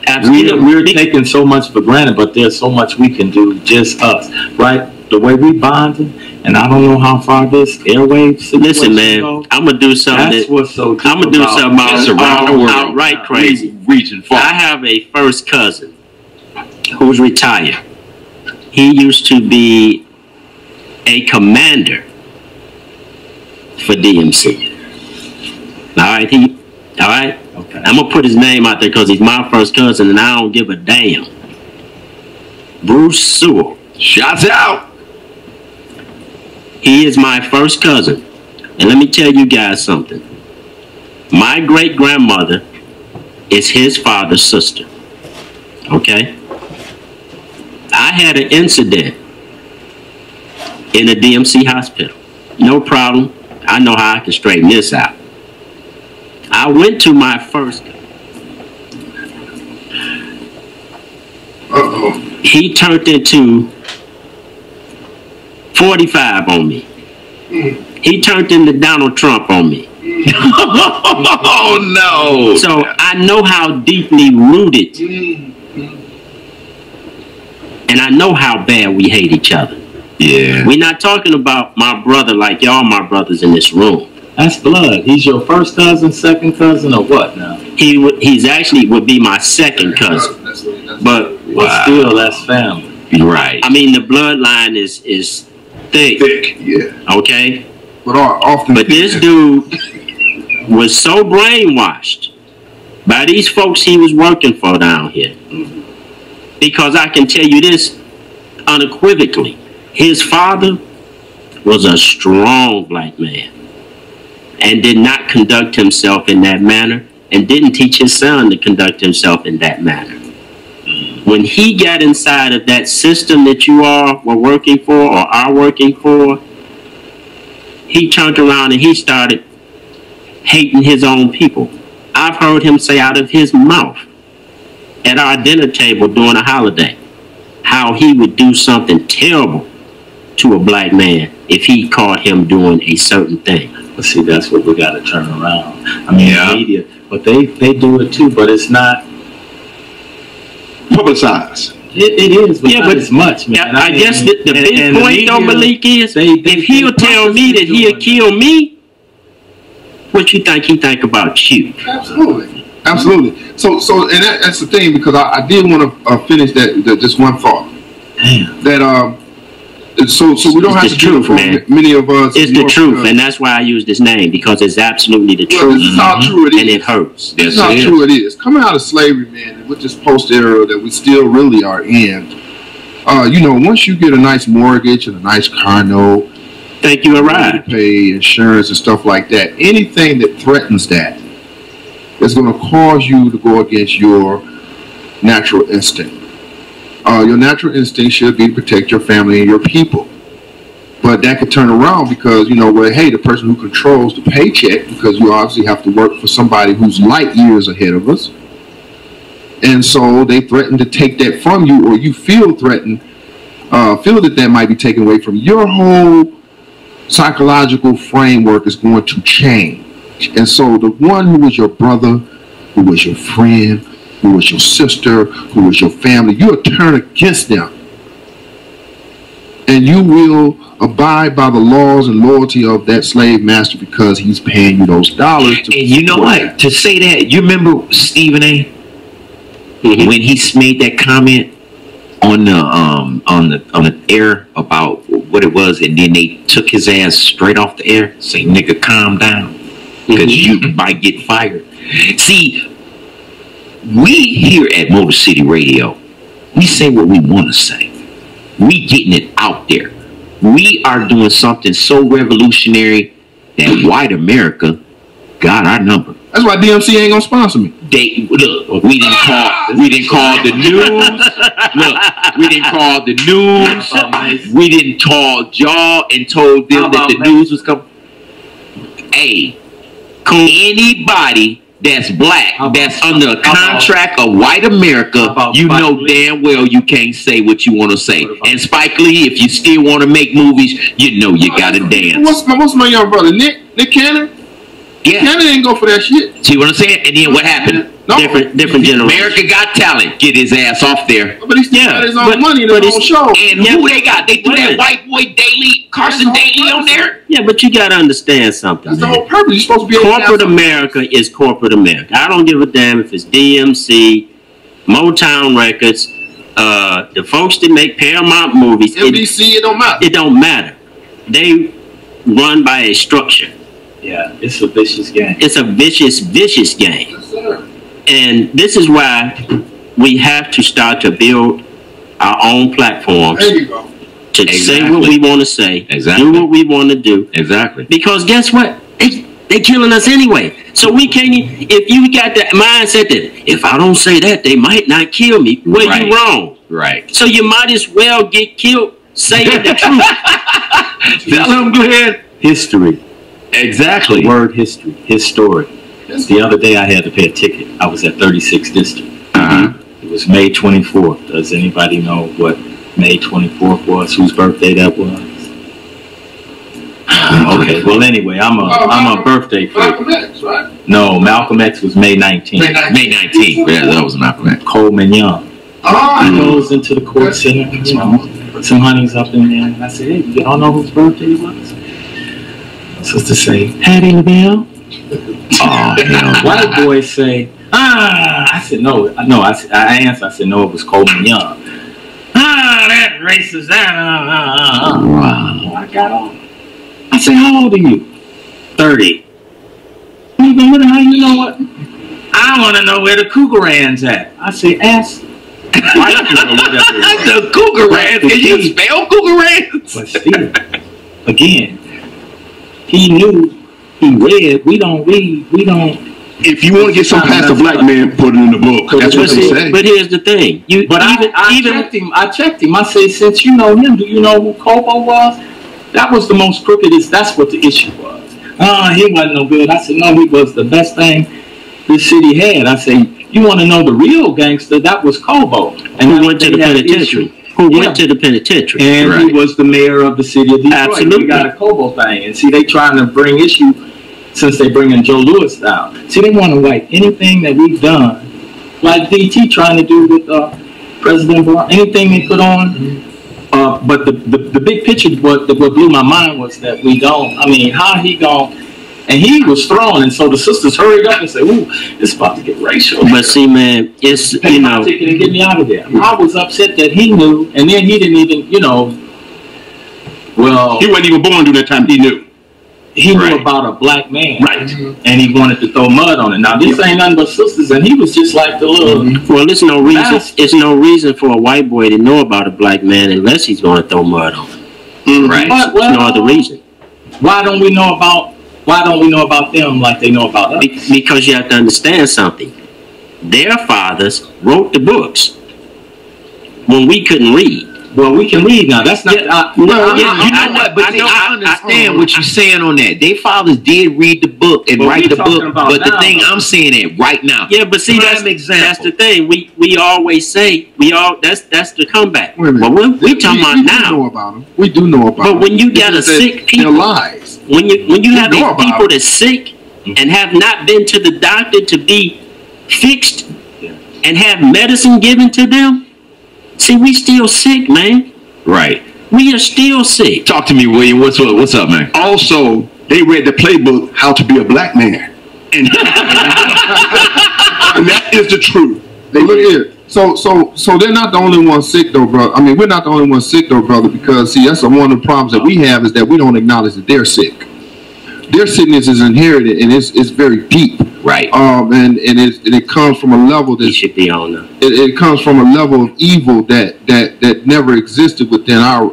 Absolutely. We're taking so much for granted, but there's so much we can do, just us, right? The way we bonded, and I don't know how far this airwaves. Listen, man, I'm gonna do something. That's what's so I'm gonna do something around the world, outright crazy. Reaching far. I have a first cousin who's retired. He used to be a commander for DMC. All right. Okay. I'm gonna put his name out there because he's my first cousin, and I don't give a damn. Bruce Sewell. Shots out. He is my first cousin. And let me tell you guys something. My great-grandmother is his father's sister. Okay? I had an incident in a DMC hospital. No problem. I know how I can straighten this out. I went to my first. He turned into 45 on me. He turned into Donald Trump on me. Oh no! So I know how deeply rooted, and I know how bad we hate each other. Yeah. We're not talking about my brother like y'all my brothers in this room. That's blood. He's your first cousin, second cousin, or what now? He's actually would be my second cousin. But still, that's family. Right. I mean, the bloodline is thick. Yeah. Okay? But this dude was so brainwashed by these folks he was working for down here. Because I can tell you this unequivocally. His father was a strong black man and did not conduct himself in that manner and didn't teach his son to conduct himself in that manner. When he got inside of that system that you all were working for or are working for, he turned around and he started hating his own people. I've heard him say out of his mouth at our dinner table during a holiday how he would do something terrible to a black man if he caught him doing a certain thing. But see, that's what we got to turn around. I mean, the media, but they do it too, but it's not publicized. It is, but not as much, man. I guess the big point, though, Malik, is if he'll tell me that he'll kill me, what you think he think about you? Absolutely, absolutely. So, and that's the thing, because I did want to finish that just one thought. Damn. That so we don't have to do it for many of us. It's the truth, and that's why I use this name, because it's absolutely the truth. This is how true it is, and it hurts. This is how true it is. Coming out of slavery, man, with this post era that we still really are in. You know, once you get a nice mortgage and a nice car note, think you arrive. Pay insurance and stuff like that. Anything that threatens that is going to cause you to go against your natural instinct. Your natural instinct should be to protect your family and your people. But that could turn around because, you know, well, hey, the person who controls the paycheck, because you obviously have to work for somebody who's light years ahead of us. And so they threaten to take that from you, or you feel threatened, feel that might be taken away from you. Your whole psychological framework is going to change. And so the one who was your brother, who was your friend, who was your sister, who was your family, you'll turn against them. And you will abide by the laws and loyalty of that slave master because he's paying you those dollars. And you know what? To say that, you remember Stephen A. When he made that comment on the air about what it was, and then they took his ass straight off the air, say, "Nigga, calm down, because you might get fired." See, we here at Motor City Radio, we say what we want to say. We getting it out there. We are doing something so revolutionary that white America got our number. That's why DMC ain't gonna sponsor me. Look, we didn't call the news. Look, we didn't call the news. We didn't call y'all and told them that the news was coming. Hey, anybody that's black, that's under a contract of white America, you know damn well you can't say what you want to say. And Spike Lee, if you still want to make movies, you know you got to dance. What's my young brother, Nick Cannon? Yeah. Cannon ain't go for that shit. See what I'm saying? And then what happened? No. Different generation. America Got Talent. Get his ass off there. But he still got his own money in his own show. And who they got? They threw that white boy Daly, Carson Daly on there? Yeah, but you got to understand something. That's the whole purpose. You're supposed to be corporate America is corporate America. I don't give a damn if it's DMC, Motown Records, the folks that make Paramount movies. NBC, it don't matter. It don't matter. They run by a structure. Yeah, it's a vicious game. It's a vicious game. Yes, sir. And this is why we have to start to build our own platforms. There you go. To say what we want to say, do what we want to do. Exactly. Because guess what? They killing us anyway. So we can't. If you got that mindset that if I don't say that, they might not kill me. Well, Right. you're wrong. Right. So you might as well get killed saying the truth. Tell them, go ahead. History. Exactly. The word history. His story. The other day I had to pay a ticket. I was at 36th District. It was May 24th. Does anybody know what May 24th was? Whose birthday that was? Okay. Well, anyway, I'm a birthday freak. Malcolm X, right? No, Malcolm X was May 19th. May 19th. Yeah, that was Malcolm X. Coleman Young. Oh, He goes into the court center. You know, put some honeys up in there. And I said, hey, y'all know whose birthday it was? Sister say, Hattie LaBelle. Oh, hell. White boys say, I said, no. I answered, I said, no, it was Coleman Young. That racist. Wow. I got on. I said, how old are you? 30. You go, how you know what? I want to know where the Cougarans at. I said, ask white people whatever it was. The Cougarans. Can you spell Cougarans? But still, again, he knew, he read. We don't read. We don't If you want to get some past a black man, put it in the book. That's what they say. But here's the thing. I checked him. I said, since you know him, do you know who Kobo was? That was the most crookedest. That's what the issue was. He wasn't no good. I said, no, he was the best thing this city had. I said, you want to know the real gangster? That was Kobo. And who went to the penitentiary. Who went to the penitentiary. And he was the mayor of the city of Detroit. Absolutely. We got a Kobo thing. And see, they trying to bring issue since they bringing Joe Lewis down. See, they want to wipe anything that we've done, like DT trying to do with President Bush, anything they put on. But the big picture, what blew my mind was that we don't, I mean, how he gone, and he was thrown, and so the sisters hurried up and said, ooh, it's about to get racial. But see, man, it's, pay my ticket and get me out of there. I was upset that he knew, and then he didn't even, well. He wasn't even born during that time, he knew. He knew about a black man. Right. And he wanted to throw mud on it. Now, this ain't nothing but sisters, and he was just like the little... Well, there's no reason. It's no reason for a white boy to know about a black man unless he's going to throw mud on him. Right. Well, there's no other reason. Why don't we know about them like they know about us? Because you have to understand something. Their fathers wrote the books when we couldn't read. Well, we can read now. That's not. You know what? But I understand what you're saying on that. Their fathers did read the book and write the book. But the thing I'm saying it right now. Yeah, but see, that's the thing. We always say that's the comeback. But we talking about now. We know about them. We do know about them. But when you got a sick people, they're lies. When you have these people that's sick and have not been to the doctor to be fixed and have medicine given to them. See, we still sick, man. Right. We are still sick. Talk to me, William. What's up, man? Also, they read the playbook, How to Be a Black Man. And, and that is the truth. They look here. So they're not the only ones sick, though, brother. I mean, we're not the only ones sick, though, brother, because, see, that's one of the problems that we have is that we don't acknowledge that they're sick. Their sickness is inherited, and it's very deep. Right. And it comes from a level that should be on them. It comes from a level of evil that never existed within our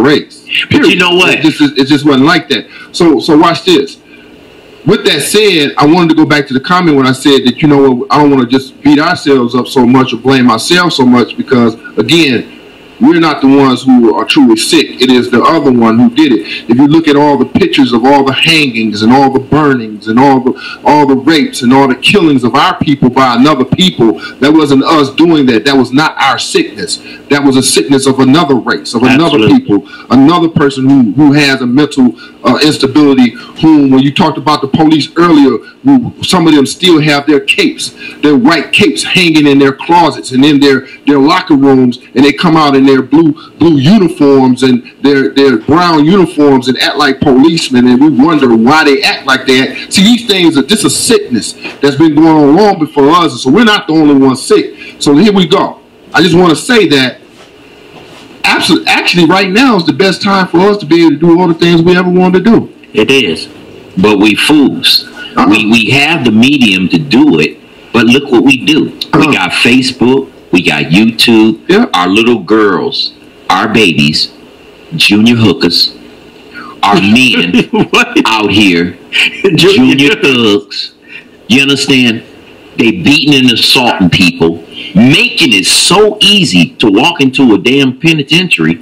race. Period. But you know what? It just wasn't like that. So watch this. With that said, I wanted to go back to the comment when I said that, I don't want to just beat ourselves up so much or blame ourselves so much because, again, we're not the ones who are truly sick. It is the other one who did it. If you look at all the pictures of all the hangings and all the burnings and all the rapes and all the killings of our people by another people, that wasn't us doing that. That was not our sickness. That was a sickness of another race, of another people, another person who has a mental instability, whom, when you talked about the police earlier, some of them still have their capes, their white capes hanging in their closets and in their locker rooms, and they come out in their blue uniforms and their brown uniforms and act like policemen, and we wonder why they act like that. See, these things are just a sickness that's been going on long before us, so we're not the only ones sick. So here we go. I just want to say that actually right now is the best time for us to be able to do all the things we ever wanted to do. It is. But we fools. We have the medium to do it, but look what we do. We got Facebook, we got YouTube, our little girls, our babies, junior hookers, our men out here, junior thugs. You understand? They beating and assaulting people, making it so easy to walk into a damn penitentiary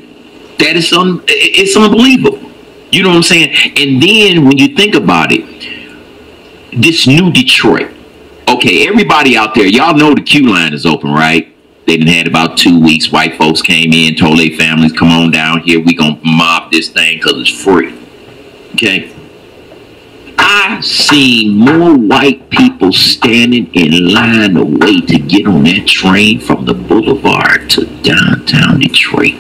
that it's unbelievable. You know what I'm saying? And then when you think about it, this new Detroit. Okay, everybody out there, y'all know the queue line is open, right? They done had about 2 weeks. White folks came in, told their families, come on down here. We gonna mob this thing because it's free. Okay? I seen more white people standing in line to wait to get on that train from the boulevard to downtown Detroit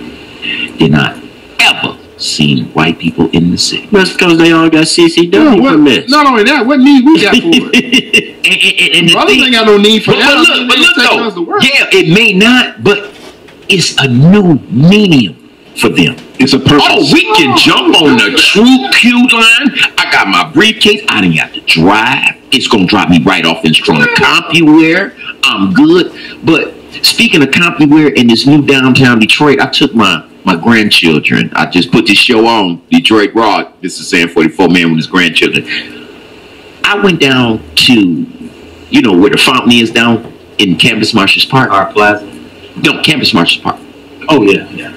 than I ever seen white people in the city. That's because they all got CCW permits. Not only that, what need we got for it? and the brothers ain't got no need for that. But look though, yeah, it may not, but it's a new medium for them. It's a purpose. Oh, we can jump on the true queue line. I got my briefcase. I didn't have to drive. It's going to drop me right off in front of CompuWare. I'm good. But speaking of CompuWare in this new downtown Detroit, I took my grandchildren. I just put this show on, Detroit Raw. This is MrSan44Man with his grandchildren. I went down to, you know, where the fountain is down in Campus Martius Park. Our Plaza. No, Campus Martius Park. Oh yeah, yeah.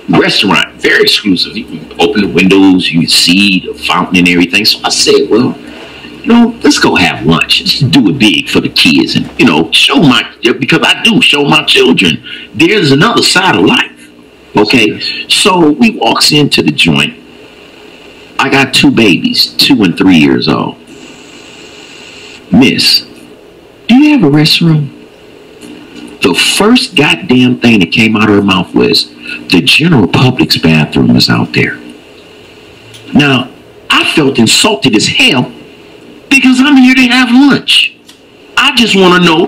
Restaurant, very exclusive. You can open the windows, you can see the fountain and everything. So I said, well, you know, let's go have lunch. Just do it big for the kids, and you know, because I do show my children there's another side of life. Okay, so we walks into the joint. I got 2 babies, 2 and 3 years old. Miss, do you have a restroom? The first goddamn thing that came out of her mouth was, the general public's bathroom is out there. Now, I felt insulted as hell because I'm here to have lunch. I just want to know,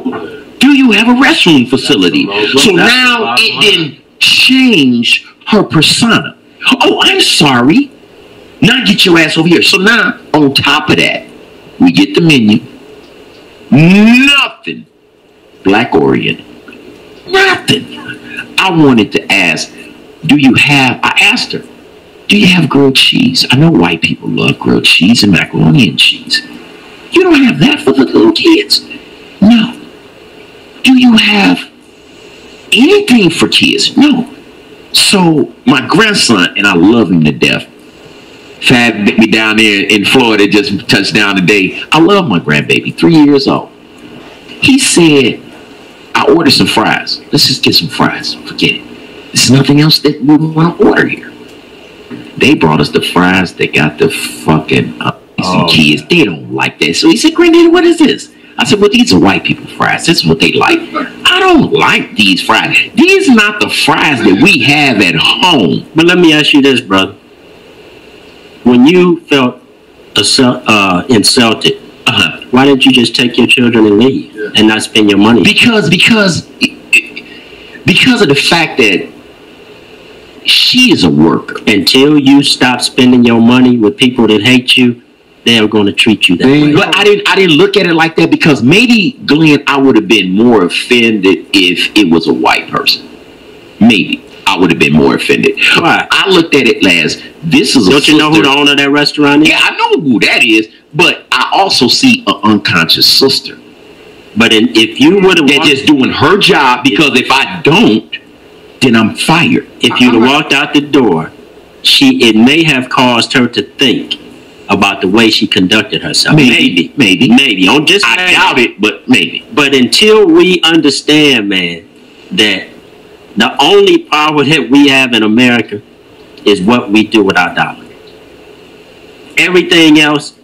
do you have a restroom facility? So now it didn't change her persona. Oh, I'm sorry. Now get your ass over here. So now, on top of that, we get the menu. Nothing black oriented. Nothing. I wanted to ask, I asked her, do you have grilled cheese? I know white people love grilled cheese and macaroni and cheese. You don't have that for the little kids? No. Do you have anything for kids? No. So my grandson, and I love him to death, Fab me down there in Florida, just touched down today. I love my grandbaby, 3 years old. He said, I ordered some fries. Let's just get some fries. Forget it. There's nothing else that we want to order here. They brought us the fries. They got the fucking kids. They don't like that. So he said, Granddaddy, what is this? I said, well, these are white people fries. This is what they like. I don't like these fries. These are not the fries that we have at home. But let me ask you this, brother. When you felt insulted, why didn't you just take your children and leave and not spend your money? Because of the fact that she is a worker. Until you stop spending your money with people that hate you, they are going to treat you that way. But I didn't look at it like that, because maybe, Glenn, I would have been more offended if it was a white person. Maybe I would have been more offended. Why? I looked at it as, this is Don't you know who the owner of that restaurant is? Yeah, I know who that is, but I also see an unconscious sister. But if you would have They're just doing her job, because if I don't, then I'm fired. If you'd have walked out the door, it may have caused her to think about the way she conducted herself. Maybe. On just I doubt it, but maybe. But until we understand, man, that the only power that we have in America is what we do with our dollar. Everything else,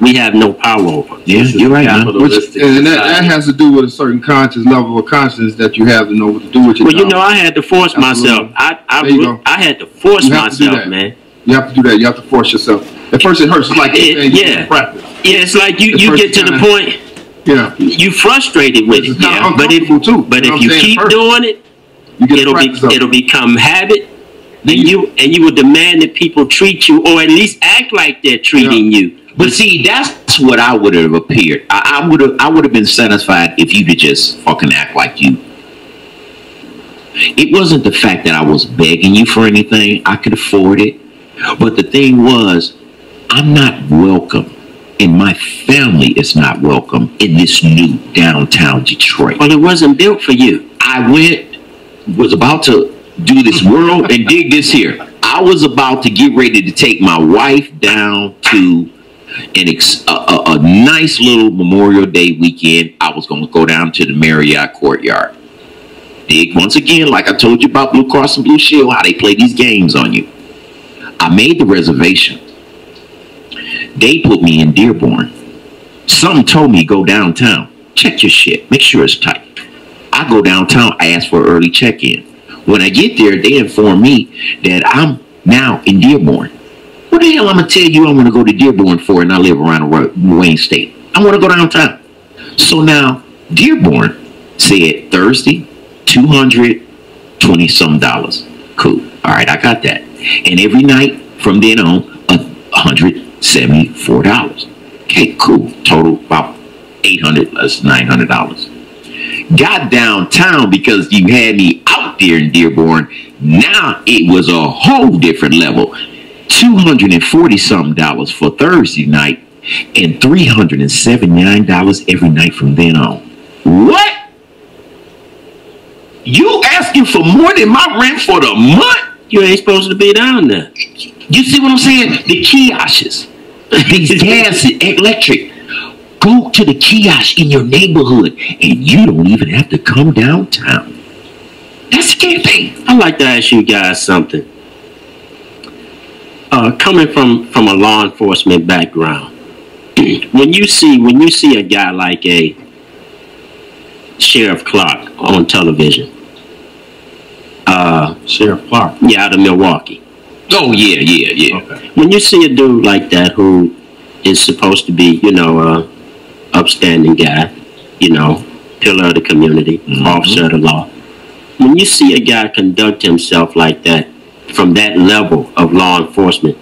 we have no power over. Yeah, you're right. And that has to do with a certain conscious level of consciousness that you have to know what to do with your Well, dollar. you know, I had to force myself. I had to force myself, man. You have to do that. You have to force yourself. At first, it hurts. It's like practice. Yeah, it's like you get to the point. Yeah, you frustrated with it. Yeah, but if you keep doing it, it'll become habit. And you will demand that people treat you, or at least act like they're treating you. But see, that's what I would have appeared. I would have been satisfied if you'd just fucking act like you. It wasn't the fact that I was begging you for anything. I could afford it. But the thing was, I'm not welcome, and my family is not welcome in this new downtown Detroit. Well, it wasn't built for you. I was about to do this world and dig this here. I was about to get ready to take my wife down to a nice little Memorial Day weekend. I was going to go down to the Marriott Courtyard. Dig, once again, like I told you about Blue Cross and Blue Shield, how they play these games on you. I made the reservation. They put me in Dearborn. Something told me go downtown. Check your shit. Make sure it's tight. I go downtown. I ask for an early check-in. When I get there, they inform me that I'm now in Dearborn. What the hell I'm going to tell you I want to go to Dearborn for, and I live around Wayne State? I want to go downtown. So now, Dearborn said Thursday, $220-some. Cool. All right, I got that. And every night from then on, $174. Okay, cool. Total about $800, that's $900. Got downtown because you had me out there in Dearborn. Now it was a whole different level. $240-something for Thursday night and $379 every night from then on. What? You asking for more than my rent for the month? You ain't supposed to be down there. You see what I'm saying? The kiosks, these gas and electric. Go to the kiosk in your neighborhood, and you don't even have to come downtown. That's the campaign. I'd like to ask you guys something. Coming from a law enforcement background, when you see a guy like a Sheriff Clark on television, Sheriff Clark, yeah, out of Milwaukee. Oh yeah. Okay. When you see a dude like that who is supposed to be, a upstanding guy, pillar of the community, officer of the law. When you see a guy conduct himself like that, from that level of law enforcement,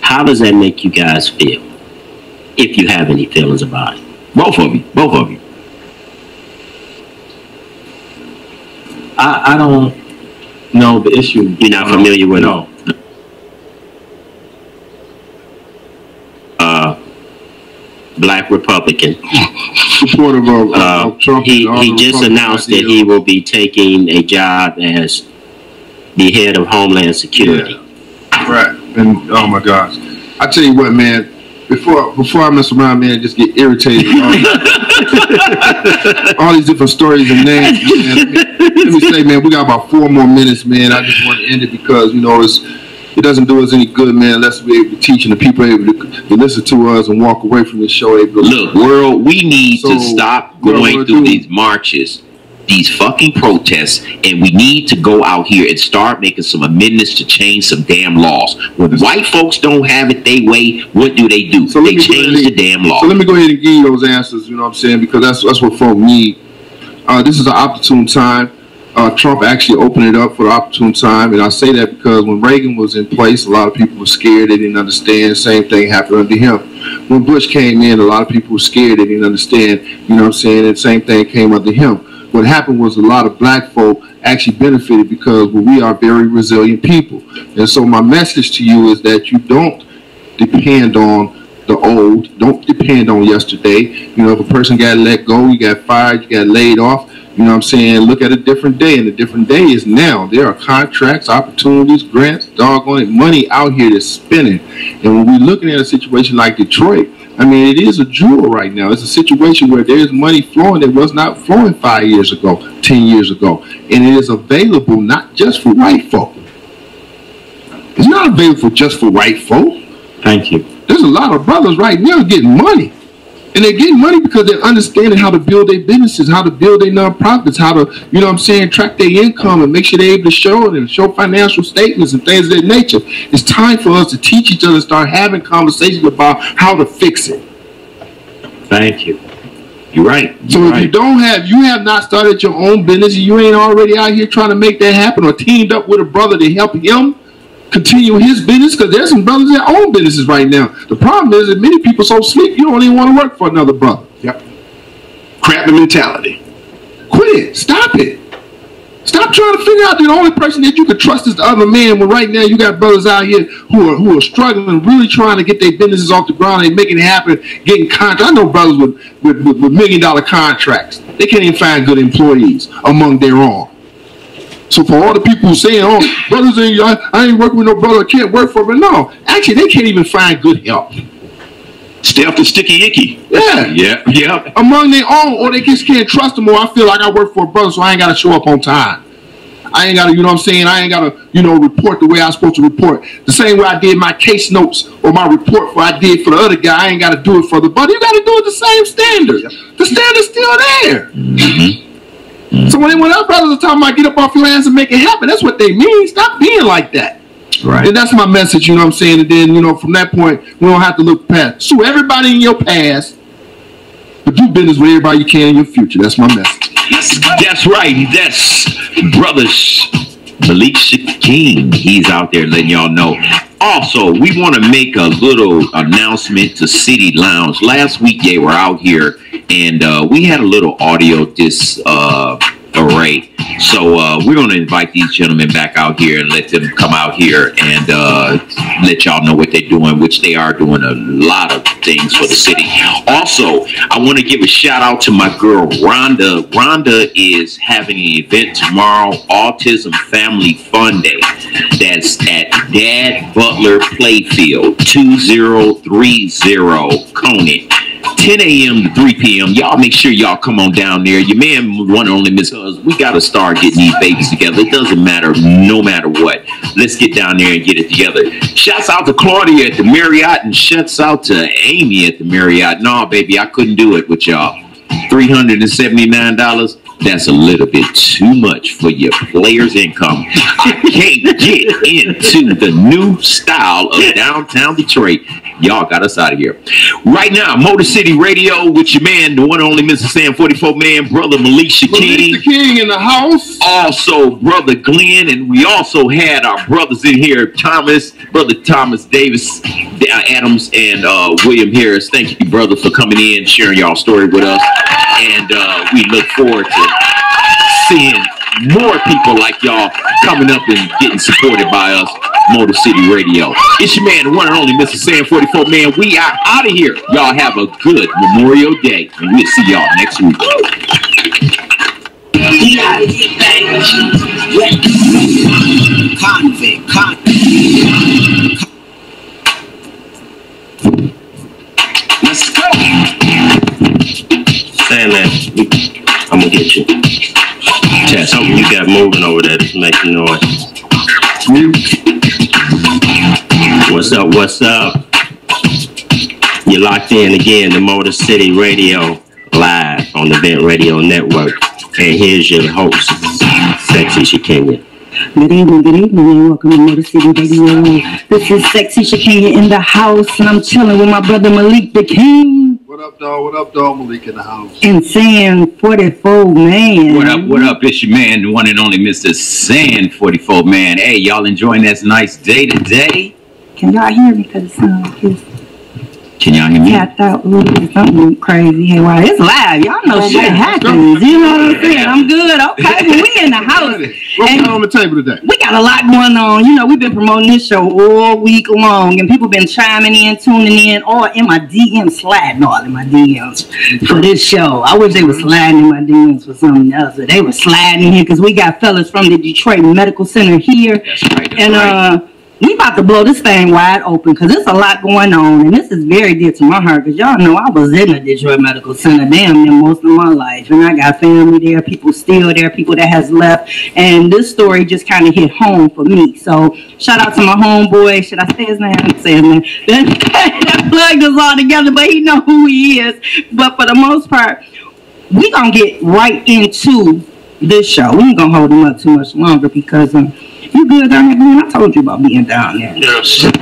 how does that make you guys feel? If you have any feelings about it. Both of you. I don't know the issue. You're not familiar with it? Black Republican. Supportive of Trump. He just announced that he will be taking a job as the head of Homeland Security. Yeah. Right. And oh my gosh. I tell you what, man, before I mess around, man, and just get irritated all these different stories and names, man, let me say, man, we got about 4 more minutes, man. I just want to end it because, it doesn't do us any good, man, unless we're able to teach and the people are able to listen to us and walk away from the show. Look, world, we need to stop going through these marches, these fucking protests, and we need to go out here and start making some amendments to change some damn laws. When white folks don't have it their way, what do? They change the damn law. So let me go ahead and give you those answers, you know what I'm saying, because that's what folk need. This is an opportune time. Trump actually opened it up for the opportune time, and I say that because when Reagan was in place, a lot of people were scared. They didn't understand. Same thing happened under him. When Bush came in, a lot of people were scared. They didn't understand. You know what I'm saying? And same thing came under him. What happened was a lot of black folk actually benefited because we are very resilient people. And so my message to you is that you don't depend on the old. Don't depend on yesterday. If a person got let go, you got fired, you got laid off, you know what I'm saying? Look at a different day, and the different day is now. There are contracts, opportunities, grants, doggone it, money out here that's spinning. And when we're looking at a situation like Detroit, I mean, it is a jewel right now. It's a situation where there's money flowing that was not flowing 5 years ago, 10 years ago. And it is available not just for white folk. It's not available just for white folk. Thank you. There's a lot of brothers right now getting money. And they're getting money because they're understanding how to build their businesses, how to build their nonprofits, how to, track their income and make sure they're able to show it and show financial statements and things of that nature. It's time for us to teach each other, start having conversations about how to fix it. Thank you. You're right. So if you have not started your own business, you ain't already out here trying to make that happen or teamed up with a brother to help him continue his business, because there's some brothers that own businesses right now. The problem is that many people so sleep you don't even want to work for another brother. Yep. Crap the mentality. Quit it. Stop it. Stop trying to figure out that the only person that you can trust is the other man, when right now you got brothers out here who are struggling, really trying to get their businesses off the ground. They making it happen, getting contracts. I know brothers with $1 million contracts. They can't even find good employees among their own. So for all the people who saying, "Oh, brothers, I ain't working with no brother, I can't work for them," no, actually they can't even find good help. Stay off the sticky icky. Yeah. Among their own, or they just can't trust them. Or I feel like I work for a brother, so I ain't got to show up on time. I ain't got to, I ain't got to, report the way I'm supposed to report. The same way I did my case notes or my report I did for the other guy, I ain't got to do it for the brother. You got to do it the same standard. The standard's still there. Mm-hmm. So when our brothers are talking about get up off your ass and make it happen, that's what they mean. Stop being like that. Right. And that's my message, And then, from that point, we don't have to look past. Sue everybody in your past, but do business with everybody you can in your future. That's my message. That's right. That's Brother Malik King. He's out there letting y'all know. Also, we want to make a little announcement to City Lounge. Last week they were out here, and we had a little audio disarray. So we're going to invite these gentlemen back out here and let them come out here and let y'all know what they're doing, which they are doing a lot of things for the city. Also, I want to give a shout out to my girl, Rhonda. Rhonda is having an event tomorrow, Autism Family Fun Day. That's at Dad Butler Playfield, 2030 Coney. 10 a.m. to 3 p.m. Y'all make sure y'all come on down there. Your man, one and only Miss Huz, we got to start getting these babies together. It doesn't matter, no matter what. Let's get down there and get it together. Shouts out to Claudia at the Marriott and shouts out to Amy at the Marriott. No, baby, I couldn't do it with y'all. $379. That's a little bit too much for your player's income. I can't get into the new style of downtown Detroit. Y'all got us out of here. Right now, Motor City Radio with your man, the one and only MrSan44Man, brother Malisha King. Malisha King in the house. Also, brother Glenn, and we also had our brothers in here, brother Thomas Davis, Adams, and William Harris. Thank you, brother, for coming in, sharing y'all story with us. And we look forward to seeing more people like y'all coming up and getting supported by us, Motor City Radio. It's your man, the one and only MrSan44Man. We are out of here. Y'all have a good Memorial Day, and we'll see y'all next week. We out of here, baby. Convict. Let's go. Sandman, I'm gonna get you. Tess, something you got moving over there that's making noise. What's up? What's up? You're locked in again to Motor City Radio, live on the Vent Radio Network. And here's your host, Sexy Shakenya. Good evening, and welcome to Motor City Radio. This is Sexy Shakenya in the house, and I'm chilling with my brother Malik the King. What up, dog? What up, dog? Malik in the house. And MrSan44Man. What up? It's your man, the one and only MrSan44Man. Hey, y'all enjoying this nice day today? Can y'all hear me? Because it sounds like it's Can y'all hear me? tapped out a little bit, something crazy. Hey, wow, it's live. Y'all know shit happens. You know what I'm saying? I'm good. Okay, well, we in the house. What's on the table today? We got a lot going on. You know, we've been promoting this show all week long, and people been chiming in, tuning in, or in my DMs, sliding all in my DMs for this show. I wish they were sliding in my DMs for something else. But they were sliding here because we got fellas from the Detroit Medical Center here. That's right. And we about to blow this thing wide open because there's a lot going on, and this is very dear to my heart because y'all know I was in the Detroit Medical Center damn near most of my life, and I got family there, people still there, people that has left, and this story just kind of hit home for me. So shout out to my homeboy. Should I say his name? Say his name. That plugged us all together, but he know who he is. But for the most part, we gonna get right into this show. We ain't gonna hold him up too much longer because you good down there, man? I told you about being down there. Yes. Let's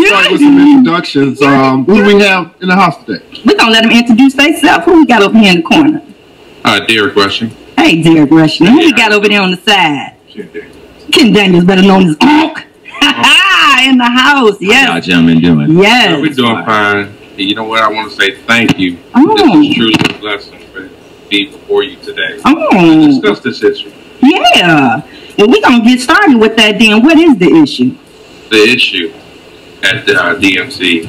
start with some introductions. Who do we have in the house today? We're going to let them introduce themselves. Who we got over here in the corner? Derek Rushing. Hey, Derek Rushing. Who we got over there on the side? Ken Daniels, better known as Onk. In the house, yes. How y'all gentlemen doing? Yes. We're doing fine. You know what? I want to say thank you. Oh. This is truly a blessing for be before you today. Oh. Discuss this issue. Yeah. Well, we're going to get started with that then. What is the issue? The issue at the DMC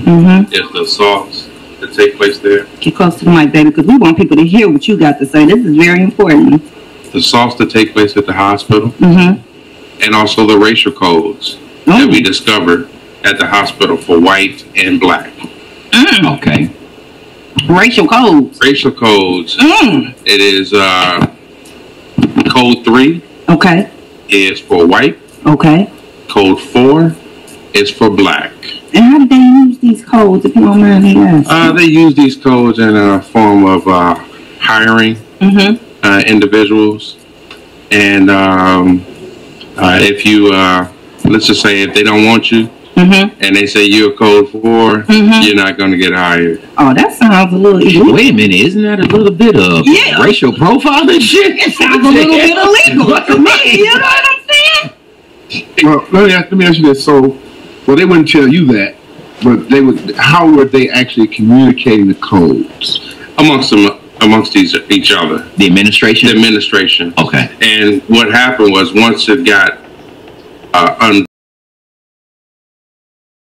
is the assaults that take place there. Get close to the mic, baby, because we want people to hear what you got to say. This is very important. The assaults that take place at the hospital, and also the racial codes that we discovered at the hospital for white and black. Okay. Racial codes. Racial codes. It is code 3. Okay. Is for white. Okay. Code 4 is for black. And how do they use these codes, if you don't mind me asking? They use these codes in a form of hiring individuals. And if you, let's just say if they don't want you, and they say you're code 4, you're not going to get hired. Oh, that sounds a little illegal. Wait a minute, isn't that a little bit of racial profiling shit? It sounds a little bit illegal to me, you know what I'm saying? Well, let me ask you this. So, well, they wouldn't tell you that, but they would. How were they actually communicating the codes? Amongst amongst each other. The administration? The administration. Okay. And what happened was once it got